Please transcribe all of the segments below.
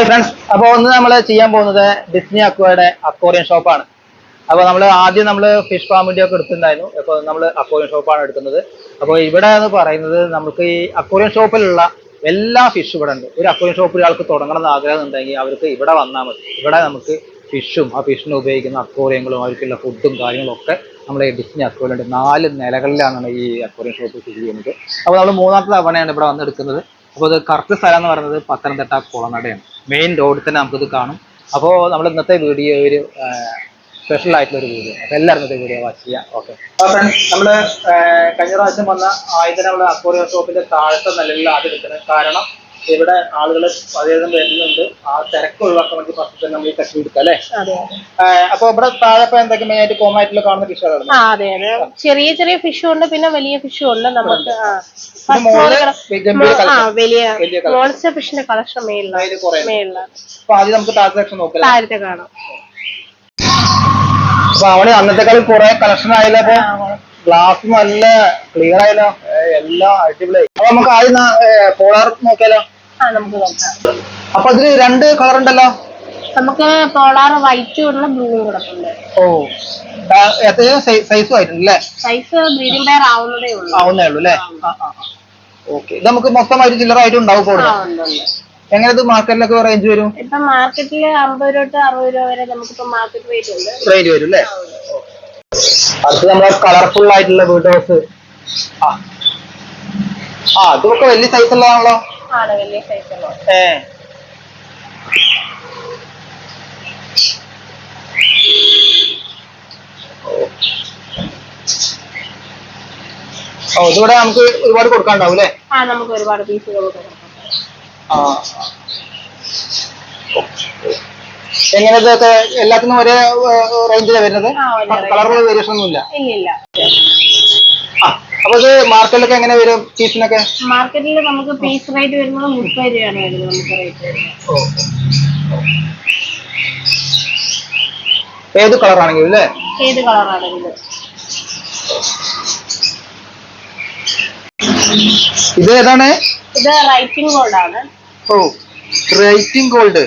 Hi friends, അപ്പോൾ ഒന്ന് നമ്മൾ ചെയ്യാൻ പോകുന്നത് ഡിസ്നി അക്വയുടെ അക്വേറിയം ഷോപ്പാണ്. അപ്പോൾ ആദ്യം നമ്മൾ ഫിഷ് ഫാമിൻ്റെ ഒക്കെ എടുത്തിട്ടുണ്ടായിരുന്നു. അപ്പോൾ നമ്മൾ അക്വേറിയം ഷോപ്പാണ് എടുക്കുന്നത്. അപ്പോൾ ഇവിടെ എന്ന് പറയുന്നത് നമുക്ക് ഈ അക്വേറിയം ഷോപ്പിലുള്ള എല്ലാ ഫിഷും ഇവിടെ ഉണ്ട്. ഒരു അക്വേറിയം ഷോപ്പ് ഒരാൾക്ക് തുടങ്ങണം എന്ന് ആഗ്രഹം ഉണ്ടെങ്കിൽ അവർക്ക് ഇവിടെ വന്നാൽ മതി. ഇവിടെ നമുക്ക് ഫിഷും ആ ഫിഷിന് ഉപയോഗിക്കുന്ന അക്വേറിയങ്ങളും അവർക്കുള്ള ഫുഡും കാര്യങ്ങളും ഒക്കെ നമ്മൾ ഈ ഡിസ്നി അക്വേറിയം ഉണ്ട്. 4 നിലകളിലാണ് ഈ അക്വേറിയം ഷോപ്പ് സ്ഥിതി ചെയ്യുന്നത്. അപ്പോൾ നമ്മൾ 3ാമത്തെ തവണയാണ് ഇവിടെ വന്ന് എടുക്കുന്നത്. അപ്പോൾ ഇത് കറക്റ്റ് സ്ഥലം എന്ന് പറയുന്നത് പത്തനംതിട്ട കുളനടയാണ്. മെയിൻ റോഡിൽ തന്നെ നമുക്കിത് കാണും. അപ്പോൾ നമ്മൾ ഇന്നത്തെ വീഡിയോ ഒരു സ്പെഷ്യൽ ആയിട്ടുള്ളൊരു വീഡിയോ. അപ്പോൾ എല്ലാവരും ഇന്നത്തെ വീഡിയോ വാച്ച് ചെയ്യാം. ഓക്കെ ഫ്രണ്ട്സ്, നമ്മൾ കഴിഞ്ഞ പ്രാവശ്യം വന്ന ആദ്യം നമ്മൾ അക്വേറിയം ഷോപ്പിന്റെ താഴത്തെ നിലയിൽ ആദ്യം എടുക്കുന്നത്. കാരണം ഇവിടെ ആളുകൾ പലതും വരുന്നുണ്ട്. ആ തിരക്ക് ഒഴിവാക്കാൻ വേണ്ടി ഫസ്റ്റ് നമ്മൾ ഈ കട്ടി എടുക്കാം അല്ലേ? അപ്പൊ ഇവിടെ താഴെ എന്തൊക്കെ മെയിൻ ആയിട്ട് കോമൺ ആയിട്ടുള്ള കാണുന്ന ഫിഷുകളാണ്. അതെ അതെ, ചെറിയ ചെറിയ ഫിഷും ഉണ്ട്, പിന്നെ വലിയ ഫിഷും ഉണ്ട്. നമുക്ക് വലിയ മോൺസ്റ്റർ ഫിഷിന്റെ കളക്ഷൻ മേളിലാണ്. അപ്പൊ ആദ്യം നമുക്ക് താഴത്തെ സെക്ഷൻ നോക്കാം. താഴത്തെ കാണാം. അപ്പൊ അവിടെ അന്നത്തെക്കാളും കുറെ കളക്ഷൻ ആയല്ലോ. അപ്പൊ ഗ്ലാസ് നല്ല ക്ലിയർ ആയല്ലോ, എല്ലാം അടിപൊളിയായി. അപ്പൊ നമുക്ക് ആദ്യം പോളാർ നോക്കിയാലോ? നമുക്ക് നോക്കാം. അപ്പൊ അതില് 2 കളർ ഉണ്ടല്ലോ. നമുക്ക് പോളാർ വൈറ്റും ഉണ്ട്, ബ്ലൂവും കിടപ്പുണ്ട്. ഓ, സൈസും ആയിട്ടുണ്ടല്ലേ? സൈസ് ബ്രീഡിംഗ് പെയർ ആവുന്നതേ ഉള്ളൂ അല്ലേ? ഓക്കെ, ഇത് നമുക്ക് മൊത്തമായിട്ട് ചില്ലറായിട്ട് ഉണ്ടാവും. എങ്ങനെ ഇത് മാർക്കറ്റിലൊക്കെ റേഞ്ച് വരും? ഇപ്പൊ മാർക്കറ്റില് 50 രൂപ തൊട്ട് 60 രൂപ വരെ നമുക്കിപ്പോ മാർക്കറ്റ് റേറ്റ് ഉണ്ട്. റേഞ്ച് വരും അല്ലേ? അടുത്ത് നമ്മളെ കളർഫുൾ ആയിട്ടുള്ള ബീഡ് ഹൗസ്. ഇതൊക്കെ വലിയ സൈസ് ഉള്ളതാണല്ലോ. വലിയ സൈസ് ഉള്ള. ഇതിവിടെ നമുക്ക് ഒരുപാട് കൊടുക്കാണ്ടാവും അല്ലേ? നമുക്ക് ഒരുപാട് പീസുകൾ കൊടുക്കാം. എങ്ങനെ ഇതൊക്കെ എല്ലാത്തിനും ഒരേ റേഞ്ചിലാണ് വരുന്നത്? കളറുള്ള വേരിയേഷൻ ഒന്നും ഇല്ല? ഇല്ല. അപ്പൊ ഇത് മാർക്കറ്റിലൊക്കെ എങ്ങനെ വരും പീസിനൊക്കെ? മാർക്കറ്റിൽ നമുക്ക് പീസ് റേറ്റ് വരുന്നത് 30 രൂപയാണ് വരുന്നത്. നമുക്ക് റേറ്റ് ഏത് കളറാണെങ്കിലും അല്ലേ? ഏത് കളറാണെങ്കിലും. ഇത് ഏതാണ്? ഇത് റൈറ്റിംഗ് ഗോൾഡ് ആണ്. ഓ, റൈറ്റിംഗ് ഗോൾഡ്.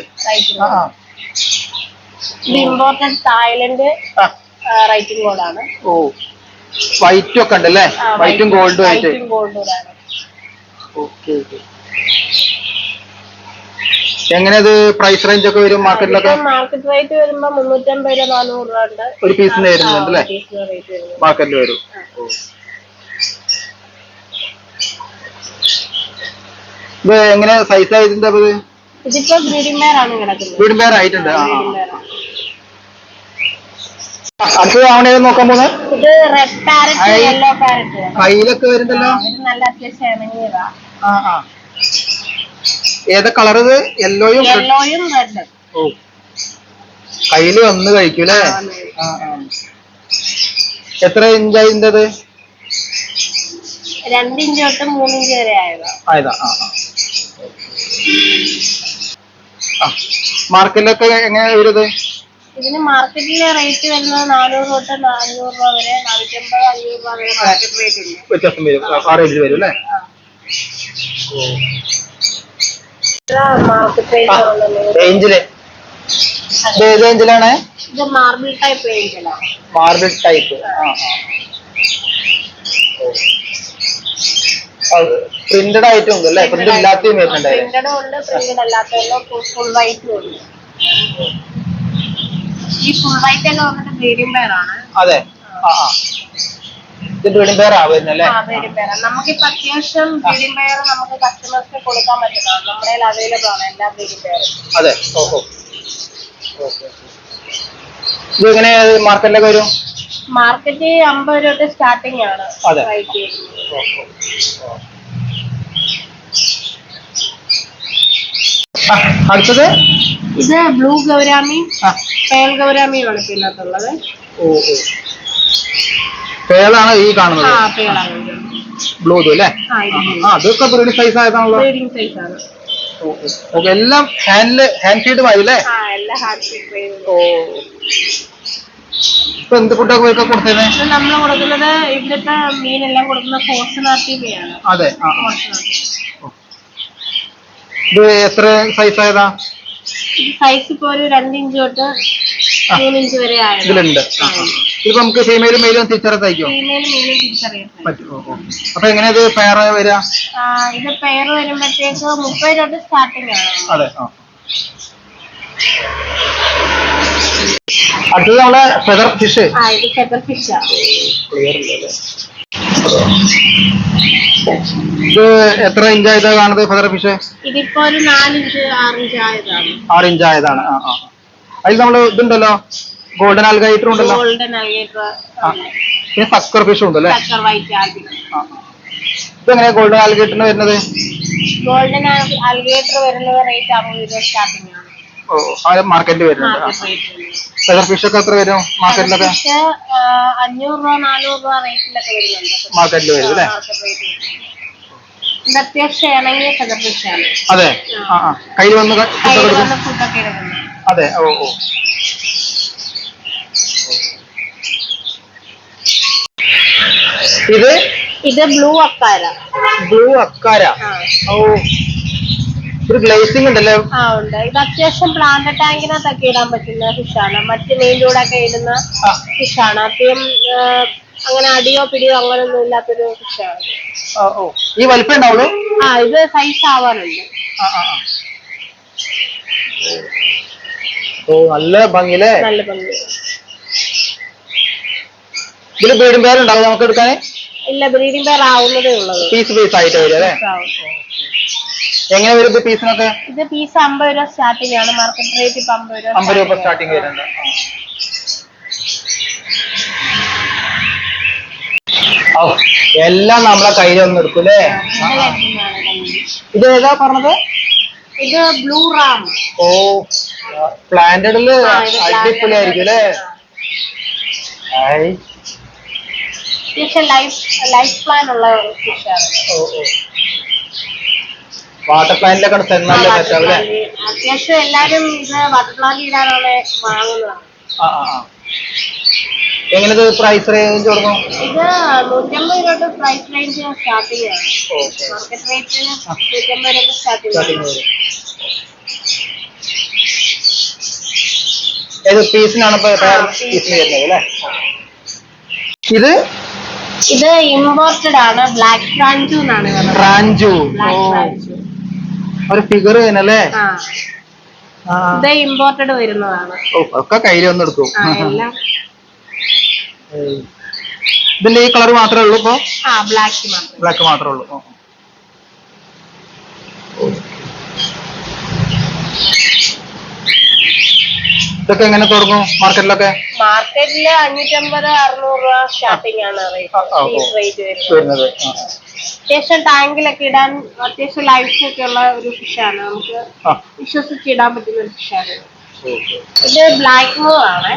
ഇത് ഇമ്പോർട്ടഡ് തായ്ലൻഡ് റൈറ്റിംഗ് ഗോൾഡ് ആണ്. ഓ, വൈറ്റും ഒക്കെ ഉണ്ട് അല്ലേ? വൈറ്റും ഗോൾഡും ആയിട്ട്. ഓക്കെ, എങ്ങനെ ഇത് പ്രൈസ് റേഞ്ച് ഒക്കെ വരും മാർക്കറ്റിലൊക്കെ? മാർക്കറ്റ് റേറ്റ് വരുമ്പോ 350 രൂപ 400 രൂപ ഉണ്ട് ഒരു പീസിന് വരുന്നുണ്ട് അല്ലേ? മാർക്കറ്റിൽ വരും. ഇത് എങ്ങനെ സൈസ് ആയിട്ടുണ്ട്? ഇതിപ്പോ ബ്രീഡിംഗ് പെയർ ആണ് കിടക്കുന്നത്. ബ്രീഡിംഗ് പെയർ ആയിട്ടുണ്ട്. അടുത്തത് അവിടെ നോക്കാൻ പോകുന്നത് ഇത് റെഡ് പാരറ്റ്, യെല്ലോ പാരറ്റ്. കയ്യിലൊക്കെ വരുന്നല്ലോ. നല്ല അത്യാവശ്യം ഇണങ്ങിയതാ. ഏതാ കളർ? ഇത് യെല്ലോയും റെഡും. ഓ, കയ്യില് വന്ന് കഴിക്കൂലേ? എത്ര ഇഞ്ചായി? 2 ഇഞ്ച് തൊട്ട് 3 ഇഞ്ച് വരെ ആയതാ. മാർക്കറ്റിലൊക്കെ എങ്ങനെ വരുന്നത്? ഇതിന് മാർക്കറ്റിലെ റേറ്റ് വരുന്നത് 400 തൊട്ട് 400 രൂപ വരെ, 450 500 രൂപ വരെ മാർക്കറ്റ് റേറ്റ് ഉണ്ട്. വ്യത്യാസം വരും. ആ റേഞ്ചിൽ വരും അല്ലേ? മാർക്കറ്റ് റേഞ്ചില് ഏത് റേഞ്ചിലാണ്? ഇത് മാർബിൾ ടൈപ്പ് റേഞ്ചിലാണ്. Marble type. പ്രിന്റഡ് ആയിട്ടും ഉണ്ട് അല്ലേ? പ്രിന്റ് ഇല്ലാത്തതും വരുന്നുണ്ട്. പ്രിന്റഡും ഉണ്ട്, പ്രിന്റഡ് അല്ലാത്തതും. ഫുൾ വൈറ്റും ഉണ്ട്. ഈ ഫുൾ വൈറ്റ് എന്ന് പറഞ്ഞിട്ട് ബ്രീഡിംഗ് പെയർ ആണ്. അതെ, ഇത് ബ്രീഡിംഗ് പെയർ ആവുന്നല്ലേ? Breeding pair. നമുക്കിപ്പോ അത്യാവശ്യം ബ്രീഡിംഗ് പെയർ നമുക്ക് കസ്റ്റമേഴ്സിന് കൊടുക്കാൻ പറ്റുന്നതാണ്. നമ്മുടെ അവൈലബിൾ ആണ് എല്ലാ ബ്രീഡിംഗ് പെയറും. അതെ. ഓഹോ, ഇത് എങ്ങനെ മാർക്കറ്റിലൊക്കെ വരും? മാർക്കറ്റ് 50 രൂപ തൊട്ട് സ്റ്റാർട്ടിംഗ് ആണ് റേറ്റ്. അടുത്തത് ഇത് ബ്ലൂ ഗൗരാമി, പേൾ ഗൗരാമിയാണ് പിന്നത്തുള്ളത്. പേളാണ് ഈ കാണുന്നത്. ബ്ലൂ അല്ലേ? അതൊക്കെ ബ്രീഡിംഗ് സൈസ് ആയതാണല്ലോ. ബ്രീഡിംഗ് സൈസ് ആണ്. എല്ലാം ഹാൻഡ് ഫീഡ് ആയില്ലേ? എല്ലാം ഹാൻഡ് ഫീഡ്. ഇപ്പൊ എന്ത് ഫുഡൊക്കെ കൊടുത്തത്? നമ്മൾ കൊടുക്കുന്നത് ഇവിടുത്തെ മീനെല്ലാം കൊടുക്കുന്ന ഫോർച്ചുനാറ്റി മീനാണ്. അതെ. ഇത് എത്ര സൈസ് ആയതാ? സൈസ് ഇപ്പൊ ഒരു 2 ഇഞ്ച് തൊട്ട് 3 ഇഞ്ച് വരെ ആയത് ഇതിലുണ്ട്. ഇതിപ്പോ നമുക്ക് ഫീമെയിലും മെയിലും തിരിച്ചറിയാൻ ഫീമെയിലും മെയിലും തിരിച്ചറിയാൻ പറ്റും. അപ്പൊ എങ്ങനെ ഇത് പെയർ വരിക? ഇത് പെയർ വരുമ്പോഴത്തേക്ക് 30 തൊട്ട് സ്റ്റാർട്ടിംഗ് ആണ്. അതെ. അടുത്തത് നമ്മളെ ഫെദർ ഫിഷ്. ഇത് ഫെദർ ഫിഷ്. ക്ലിയർ ഇല്ലല്ലേ? ഇത് എത്ര ഇഞ്ചായതാ കാണുന്നത് ഫെദർ ഫിഷ്? ഇതിപ്പോ ഒരു 4 ഇഞ്ച് 6 ഇഞ്ച് ആയതാണ്. 6 ഇഞ്ച് ആയതാണ്. അതിൽ നമ്മള് ഇതുണ്ടല്ലോ, ഗോൾഡൻ ആൽഗൈറ്റർ ഉണ്ടല്ലോ. Golden algae eater. പിന്നെ സക്കർ ഫിഷും ഉണ്ടല്ലേ? Sucker white algae eater. ഇതെങ്ങനെയാ ഗോൾഡൻ ആൽഗൈറ്ററിന് വരുന്നത്? ഗോൾഡൻ ആൽഗൈറ്റർ വരുന്നത് റേറ്റ് 60 രൂപ സ്റ്റാർട്ടിംഗ് ആണ്. മാർക്കറ്റിൽ വരുന്നുണ്ട്. ഫെദർ ഫിഷ് ഒക്കെ എത്ര വരും മാർക്കറ്റിലൊക്കെ? 500 രൂപ 400 രൂപ റേറ്റിലൊക്കെ വരുന്നുണ്ട് മാർക്കറ്റിൽ വരും അല്ലേ? ഇത് അത്യാവശ്യം ഇണങ്ങിയ ഫെദർ ഫിഷ് ആണ്. അതെ. കയ്യിൽ വന്ന് ഫുഡൊക്കെ എടുക്കുന്നത്. അതെ. ഇത് ബ്ലൂ അക്കാര. ബ്ലൂ അക്കാര. ഒരു ഗ്ലേസിംഗ് ഉണ്ടല്ലേ? ഉണ്ട്. ഇത് അത്യാവശ്യം പ്ലാന്റ് ടാങ്കിനകത്തൊക്കെ ഇടാൻ പറ്റുന്ന ഫിഷാണ്. മറ്റ് മെയിലൂടൊക്കെ ഇടുന്ന ഫിഷാണ്. അധികം അങ്ങനെ അടിയോ പിടിയോ അങ്ങനൊന്നും ഇല്ലാത്തൊരു ഫിഷാണ്. ഈ വലിപ്പം ഉണ്ടാവുള്ളൂ? ഇത് സൈസ് ആവാനുണ്ട്. നല്ല ഭംഗിയില്ലേ? നല്ല ഭംഗി. ഇതില് ബ്രീഡിംഗ് പെയർ ഉണ്ടാവും നമുക്ക് എടുക്കാൻ? ഇല്ല, ബ്രീഡിംഗ് പെയർ ആവുന്നതേ ഉള്ളത്. പീസ് ആയിട്ട് വരും അല്ലേ? എങ്ങനെ വരും പീസിനൊക്കെ? ഇത് പീസ് 50 രൂപ സ്റ്റാർട്ടിംഗ് ആണ്. മാർക്കറ്റ് റേറ്റ് ഇപ്പൊ 50 രൂപ സ്റ്റാർട്ടിംഗ് വരുന്നുണ്ട്. എല്ലാം നമ്മളെ കയ്യിൽ ഒന്ന് എടുക്കൂലേ? ഇത് ഏതാ പറഞ്ഞത്? ഇത് ബ്ലൂ റാം. പ്ലാന്റഡില് അടിപൊളിയായിരിക്കും അല്ലേ? ലൈഫ് പ്ലാൻ ഉള്ള ഫിഷാണ്. വാട്ടർ പ്ലാന്റിലൊക്കെ അത്യാവശ്യം എല്ലാരും ഇത് വാട്ടർ പ്ലാന്റ് ഇടാനാണ് വാങ്ങുന്നതാണ്. എങ്ങനെ പ്രൈസ് റേഞ്ച് കൊടുക്കും? ഇത് 150 രൂപ പ്രൈസ് റേഞ്ച് സ്റ്റാർട്ടിംഗ് ആണ്. മാർക്കറ്റ് റേറ്റിന് 150 രൂപ സ്റ്റാർട്ടിംഗ്. ഏത് പീസിനാണ് പീസിന് വരുന്നത് അല്ലേ? ഇത് ഇമ്പോർട്ടഡ് ആണ്. ബ്ലാക്ക് ഫ്രാഞ്ചു എന്നാണ്. ഒരു ഫിഗർ അല്ലേ? ഇത് ഇമ്പോർട്ടഡ് വരുന്നതാണ്. ഒക്കെ കയ്യിൽ വന്ന് എടുക്കും. ഇതിന്റെ ഈ കളർ മാത്രമേ ഉള്ളൂ ഇപ്പൊ? ബ്ലാക്ക് മാത്രമേ ഉള്ളൂ. ഇതൊക്കെ എങ്ങനെ തുടങ്ങും മാർക്കറ്റിലൊക്കെ? മാർക്കറ്റില് 550-600 രൂപ സ്റ്റാർട്ടിംഗ് ആണ് റേറ്റ് വരുന്നത്. അത്യാവശ്യം ടാങ്കിലൊക്കെ ഇടാൻ അത്യാവശ്യം ലൈഫ് ഒക്കെ ഉള്ള ഒരു ഫിഷാണ്. നമുക്ക് വിശ്വസിച്ച് ഇടാൻ പറ്റുന്ന ഒരു ഫിഷാണ്. ഇത് ബ്ലാക്ക് മൂവ് ആണ്.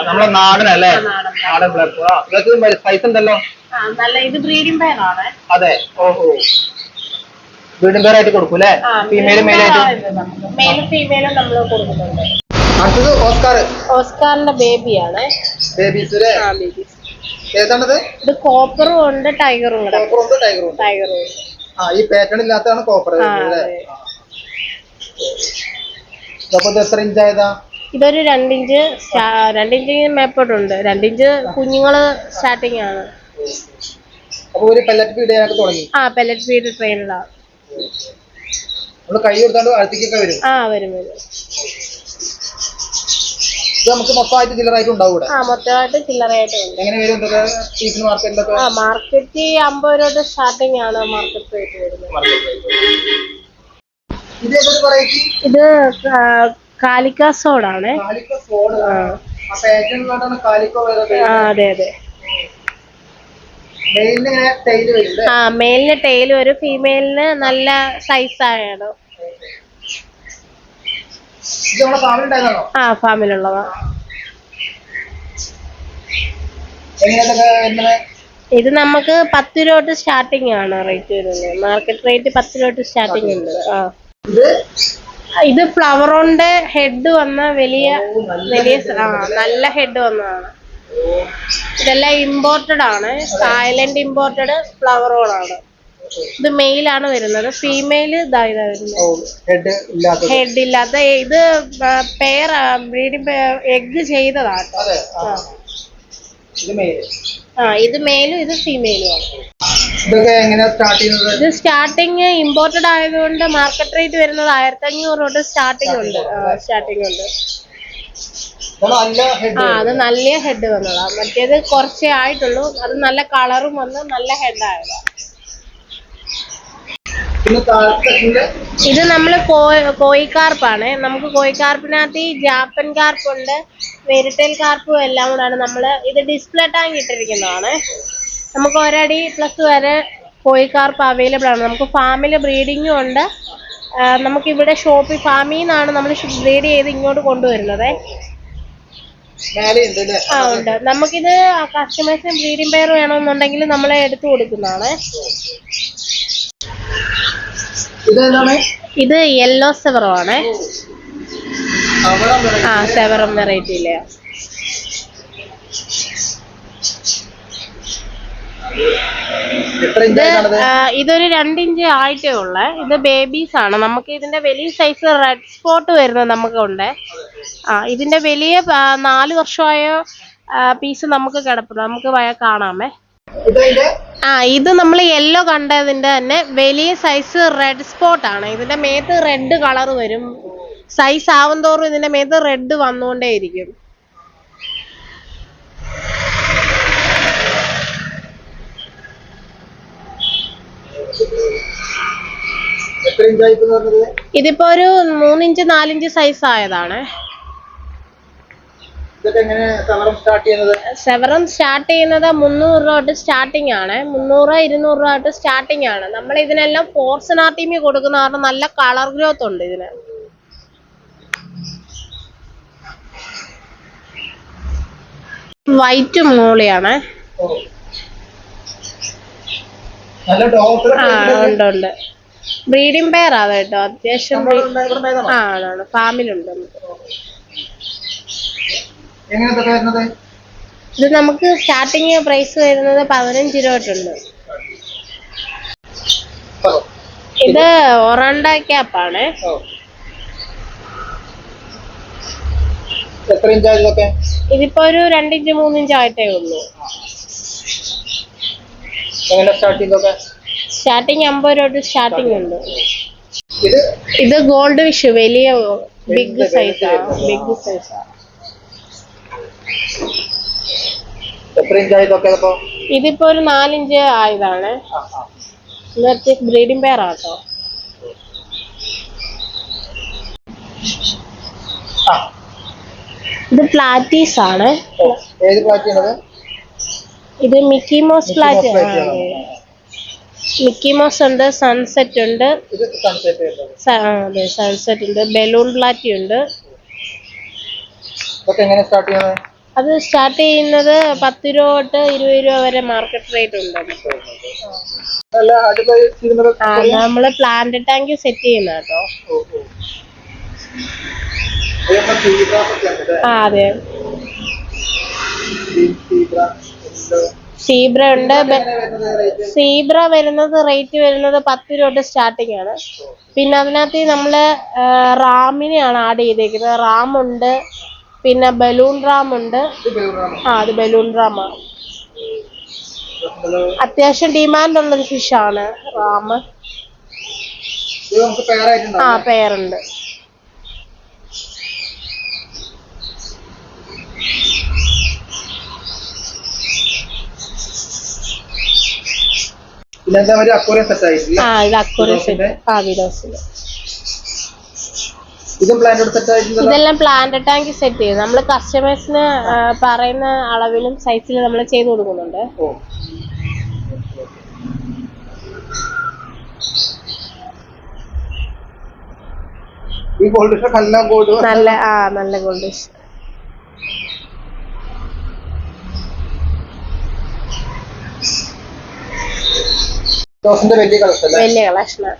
നമ്മളെ നാടനല്ലേ? നാടൻ ബ്ലാക്ക് മൂവ്. സൈസ് ഉണ്ടല്ലോ നല്ല. ഇത് ബ്രീഡിംഗ് പെയർ ആണ്. അതെ. ബ്രീഡിംഗ് പെയർ ആയിട്ട് കൊടുക്കൂലേ? ഫീമെയിലും മെയിലും ഫീമെയിലും നമ്മൾ കൊടുക്കുന്നുണ്ട്. അടുത്തത് ഓസ്കാറിന്റെ ബേബിയാണ്. ഏതാണത്? ഇത് കോപ്പറും ഉണ്ട്, ടൈഗറും ഉണ്ട്. ഈ പാറ്റേൺ ഇല്ലാത്തതാണ് കോപ്പർ. എത്ര ഇഞ്ചായതാ? ഇതൊരു 2 ഇഞ്ച് മേപ്പോട്ടുണ്ട്. 2 ഇഞ്ച് കുഞ്ഞുങ്ങള് സ്റ്റാർട്ടിംഗ് ആണ്. പെല്ലറ്റ് ഫീഡ് തുടങ്ങി. പെല്ലറ്റ് ഫീഡ് ട്രെയിനിലാണ്. കൈ കൊടുത്താണ്ട് അടുത്തേക്കൊക്കെ വരും. വരും. ഇത് നമുക്ക് മൊത്തമായിട്ട് ചില്ലറായിട്ട് ഉണ്ടാവും. മൊത്തമായിട്ട് ചില്ലറയായിട്ട് ഉണ്ട്. എങ്ങനെ വരും മാർക്കറ്റിലൊക്കെ? മാർക്കറ്റ് 50 രൂപ സ്റ്റാർട്ടിംഗ് ആണ് മാർക്കറ്റ് റേറ്റ് വരുന്നത്. ഇത് കാലിക്കസോഡാണ്. അതെ. മെയിലിന് ടെയിൽ വരും. ഫീമെയിലിന് നല്ല സൈസ് ആണ്. ഫാമിലുള്ളതാ. ഇത് നമുക്ക് 10 രൂപ തൊട്ട് സ്റ്റാർട്ടിംഗ് ആണ് റേറ്റ് വരുന്നത്. മാർക്കറ്റ് റേറ്റ് 10 രൂപ തൊട്ട് സ്റ്റാർട്ടിംഗ് ഉണ്ട്. ഇത് ഫ്ലവറോണ്ട് ഹെഡ് വന്ന വലിയ നല്ല ഹെഡ് വന്നതാണ്. ഇതെല്ലാം ഇമ്പോർട്ടഡ് ആണ്. തായ്ലൻഡ് ഇമ്പോർട്ടഡ് ഫ്ലവറോൺ ആണ്. ഇത് മെയിലാണ് വരുന്നത്. ഫീമെയിൽ ഇതാ വരുന്നത്. ഹെഡ് ഇല്ലാത്ത ഇത് പെയർ ബ്രീഡിംഗ് എഗ് ചെയ്തതാട്ടോ. ഇത് മെയിലും ഇത് ഫീമെയിലും ആണ്. ഇത് സ്റ്റാർട്ടിങ് ഇമ്പോർട്ടഡ് ആയതുകൊണ്ട് മാർക്കറ്റ് റേറ്റ് വരുന്നത് 1500 തൊട്ട് സ്റ്റാർട്ടിംഗ് ഉണ്ട്. അത് നല്ല ഹെഡ് വന്നതാ. മറ്റേത് കുറച്ചേ ആയിട്ടുള്ളൂ. അത് നല്ല കളറും വന്ന് നല്ല ഹെഡ് ആയതാ. ഇത് നമ്മള് കോയിക്കാർപ്പാണ്. നമുക്ക് കോയിക്കാർപ്പിനകത്ത് ജാപ്പൻ കാർപ്പുണ്ട്, വെരിറ്റൽ കാർപ്പും എല്ലാം കൂടാണ് നമ്മള് ഇത് ഡിസ്പ്ലേ ടാങ്ക് ഇട്ടിരിക്കുന്നതാണ്. നമുക്ക് ഒരടി പ്ലസ് വരെ കോയിക്കാർപ്പ് അവൈലബിൾ ആണ്. നമുക്ക് ഫാമിൽ ബ്രീഡിങ്ങും ഉണ്ട്. നമുക്കിവിടെ ഷോപ്പിൽ ഫാമിൽ നിന്നാണ് നമ്മൾ ബ്രീഡ് ചെയ്ത് ഇങ്ങോട്ട് കൊണ്ടുവരുന്നത്. ഉണ്ട്. നമുക്കിത് കസ്റ്റമേഴ്സിന് ബ്രീഡിംഗ് പെയർ വേണമെന്നുണ്ടെങ്കിൽ നമ്മളെ എടുത്തു കൊടുക്കുന്നതാണ്. ഇത് യെല്ലോ സെവറോ ആണ്. സെവറം വെറൈറ്റിയിലെ. ഇതൊരു 2 ഇഞ്ച് ആയിട്ടേ ഉള്ള. ഇത് ബേബീസ് ആണ്. നമുക്ക് ഇതിന്റെ വലിയ സൈസ് റെഡ് സ്പോട്ട് വരുന്നത് നമുക്കുണ്ട്. ഇതിന്റെ വലിയ 4 വർഷമായ പീസ് നമുക്ക് കിടപ്പുണ്ട്. നമുക്ക് കാണാമേ. ഇത് നമ്മൾ യെല്ലോ കണ്ടതിന്റെ തന്നെ വലിയ സൈസ് റെഡ് സ്പോട്ട് ആണ്. ഇതിന്റെ മേത്ത് റെഡ് കളർ വരും. സൈസ് ആവും തോറും ഇതിന്റെ മേത്ത് റെഡ് വന്നുകൊണ്ടേ ഇരിക്കും. ഇതിപ്പോ ഒരു 3 ഇഞ്ച് 4 ഇഞ്ച് സൈസ് ആയതാണ്. സെവറം സ്റ്റാർട്ട് ചെയ്യുന്നത് 300 രൂപ തൊട്ട് സ്റ്റാർട്ടിംഗ് ആണ്. 300-200 രൂപ തൊട്ട് സ്റ്റാർട്ടിംഗ് ആണ്. നമ്മൾ ഇതിനെല്ലാം പോർസനാർട്ടിമി കൊടുക്കുന്ന കാരണം നല്ല കളർ ഗ്രോത്ത് ഉണ്ട് ഇതിന്. വൈറ്റ് മോളിയാണ്. ഉണ്ട്. ബ്രീഡിംഗ് പെയർ ആണ് കേട്ടോ. അത്യാവശ്യം ആണ്. ഫാമിലുണ്ട്. ഇത് നമുക്ക് സ്റ്റാർട്ടിങ് പ്രൈസ് വരുന്നത് 15 രൂപ തൊട്ടുണ്ട്. ഇത് ഒറാണ്ട ക്യാപ്പാണ്. ഇതിപ്പോ ഒരു 2 ഇഞ്ച് 3 ഇഞ്ച് ആയിട്ടേ ഉള്ളൂ. സ്റ്റാർട്ടിങ് 50 രൂപ തൊട്ട് സ്റ്റാർട്ടിങ് ഉണ്ട്. ഇത് ഗോൾഡ് ഫിഷ് വലിയ ബിഗ് സൈസാ. ഇതിപ്പോ ഒരു 4 ഇഞ്ച് ആയതാണ്. ബ്രീഡിംഗ് പെയർ ആട്ടോ. ഇത് പ്ലാറ്റീസ് ആണ്. ഇത് Mickey mouse platy. Mickey mouse ഉണ്ട്, സൺസെറ്റ് ഉണ്ട്. അതെ, സൺസെറ്റ് ഉണ്ട്. ബലൂൺ പ്ലാറ്റി ഉണ്ട്. അത് സ്റ്റാർട്ട് ചെയ്യുന്നത് 10 രൂപ തൊട്ട് 20 രൂപ വരെ മാർക്കറ്റ് റേറ്റ് ഉണ്ട്. നമ്മള് പ്ലാന്റ് ടാങ്ക് സെറ്റ് ചെയ്യുന്ന കേട്ടോ. അതെ. സീബ്ര ഉണ്ട്. സീബ്ര വരുന്നത് റേറ്റ് വരുന്നത് 10 രൂപ തൊട്ട് സ്റ്റാർട്ടിംഗ് ആണ്. പിന്നെ അതിനകത്ത് നമ്മള് റാമിനെയാണ് ആഡ് ചെയ്തേക്കുന്നത്. റാം ഉണ്ട്, പിന്നെ ബലൂൺ റാം ഉണ്ട്. അത് ബലൂൺ റാമാണ്. അത്യാവശ്യം ഡിമാൻഡ് ഉള്ളൊരു ഫിഷാണ് റാം. പെയറുണ്ട്. ഇത് അക്വേറിയം സെറ്റ്. ഇതെല്ലാം പ്ലാന്റ് ടാങ്ക് സെറ്റ് ചെയ്ത് നമ്മൾ കസ്റ്റമേഴ്സിന് പറയുന്ന അളവിലും സൈസിലും നമ്മൾ ചെയ്ത് കൊടുക്കുന്നുണ്ട്. നല്ല ഗോൾഡ് ഫിഷ്. വലിയ കളക്ഷനാണ്.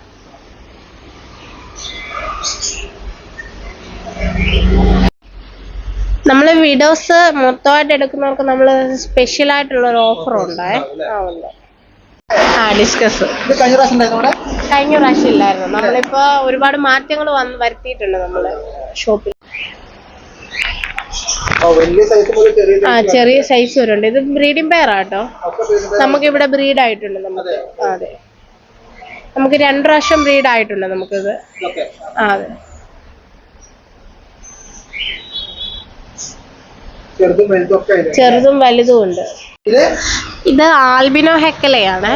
നമ്മള് വീഡിയോസ് മൊത്തമായിട്ട് എടുക്കുന്നവർക്ക് നമ്മള് സ്പെഷ്യൽ ആയിട്ടുള്ള ഒരു ഓഫർ ഉണ്ട്. ഡിസ്കസ് ഇത് കഴിഞ്ഞ പ്രാവശ്യം ഉണ്ടായിരുന്നു ഇവിടെ? കഴിഞ്ഞ പ്രാവശ്യം ഇല്ലായിരുന്നു. നമ്മളിപ്പോ ഒരുപാട് മാറ്റങ്ങൾ വരുത്തിയിട്ടുണ്ട് നമ്മള് ഷോപ്പിൽ. വലിയ സൈസ് പോലെ ചെറിയ സൈസ് വരുന്നുണ്ട്. ഇത് ബ്രീഡിംഗ് പെയർ ആട്ടോ. നമുക്ക് ഇവിടെ ബ്രീഡ് ആയിട്ടുണ്ട്. നമുക്ക് അതെ, നമുക്ക് 2 പ്രാവശ്യം ബ്രീഡ് ആയിട്ടുണ്ട് നമുക്കിത്. അതെ, ചെറുതും വലുതും ഉണ്ട്. ഇത് ആൽബിനോ ഹെക്കലയാണ്.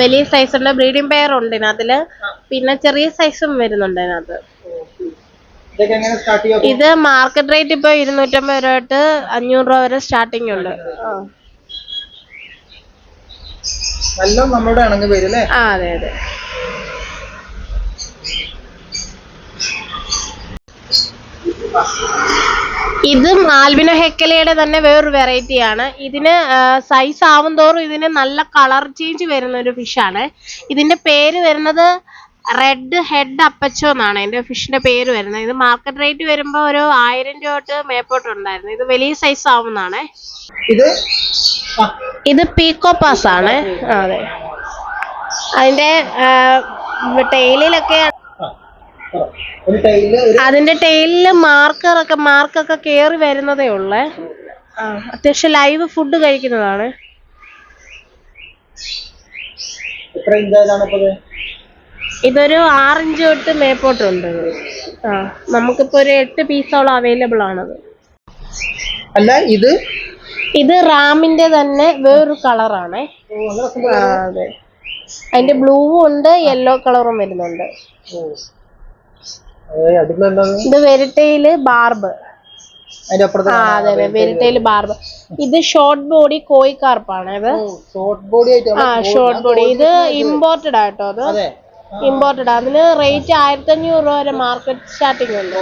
വലിയ സൈസ് ഉണ്ട്. ബ്രീഡിംഗ് പെയർ ഉണ്ട് ഇതിനകത്തില്. പിന്നെ ചെറിയ സൈസും വരുന്നുണ്ട് ഇതിനകത്ത്. ഇത് മാർക്കറ്റ് റേറ്റ് ഇപ്പൊ 250 രൂപ തൊട്ട് 500 രൂപ വരെ സ്റ്റാർട്ടിങ് ഉണ്ട്. അതെ അതെ. ഇതും ആൽബിനോ ഹെക്കലയുടെ തന്നെ വേറൊരു വെറൈറ്റി ആണ്. ഇതിന് സൈസ് ആവും തോറും ഇതിന് നല്ല കളർ ചേഞ്ച് വരുന്ന ഒരു ഫിഷാണ്. ഇതിന്റെ പേര് വരുന്നത് റെഡ് ഹെഡ് അപ്പച്ചോ എന്നാണ് ഇതിന്റെ ഫിഷിന്റെ പേര് വരുന്നത്. ഇത് മാർക്കറ്റ് റേറ്റ് വരുമ്പോ ഒരു 1000 രൂപ തൊട്ട് മേപ്പോട്ട് ഉണ്ടായിരുന്നു. ഇത് വലിയ സൈസ് ആവുന്നതാണ്. ഇത് പീക്കോ പാസ് ആണ്. അതെ, അതിന്റെ ടെയിലൊക്കെ അതിന്റെ ടെയിലില് മാർക്കൊക്കെ കേറി വരുന്നതേ ഉള്ളേ. അത്യാവശ്യം ലൈവ് ഫുഡ് കഴിക്കുന്നതാണ്. ഇതൊരു 6 ഇഞ്ച് തൊട്ട് മേപ്പോട്ടുണ്ട്. നമുക്കിപ്പോ ഒരു 8 പീസോളം അവൈലബിൾ ആണത്. അല്ല, ഇത് റാമിന്റെ തന്നെ വേറൊരു കളറാണ്. അതെ, അതിന്റെ ബ്ലൂ ഉണ്ട്, യെല്ലോ കളറും വരുന്നുണ്ട്. ഇത് വെരിറ്റയില് ബാർബ്. അതെ, വെരിറ്റയില് ബാർബ്. ഇത് ഷോർട്ട് ബോഡി കോയിക്കാർപ്പാണ്. ഇത് ഷോർട്ട് ബോഡി. ഇത് ഇമ്പോർട്ടഡ് ആട്ടോ. അത് ഇമ്പോർട്ടഡ്. അതിന് റേറ്റ് 1500 രൂപ വരെ മാർക്കറ്റ് സ്റ്റാർട്ടിങ് ഉണ്ട്.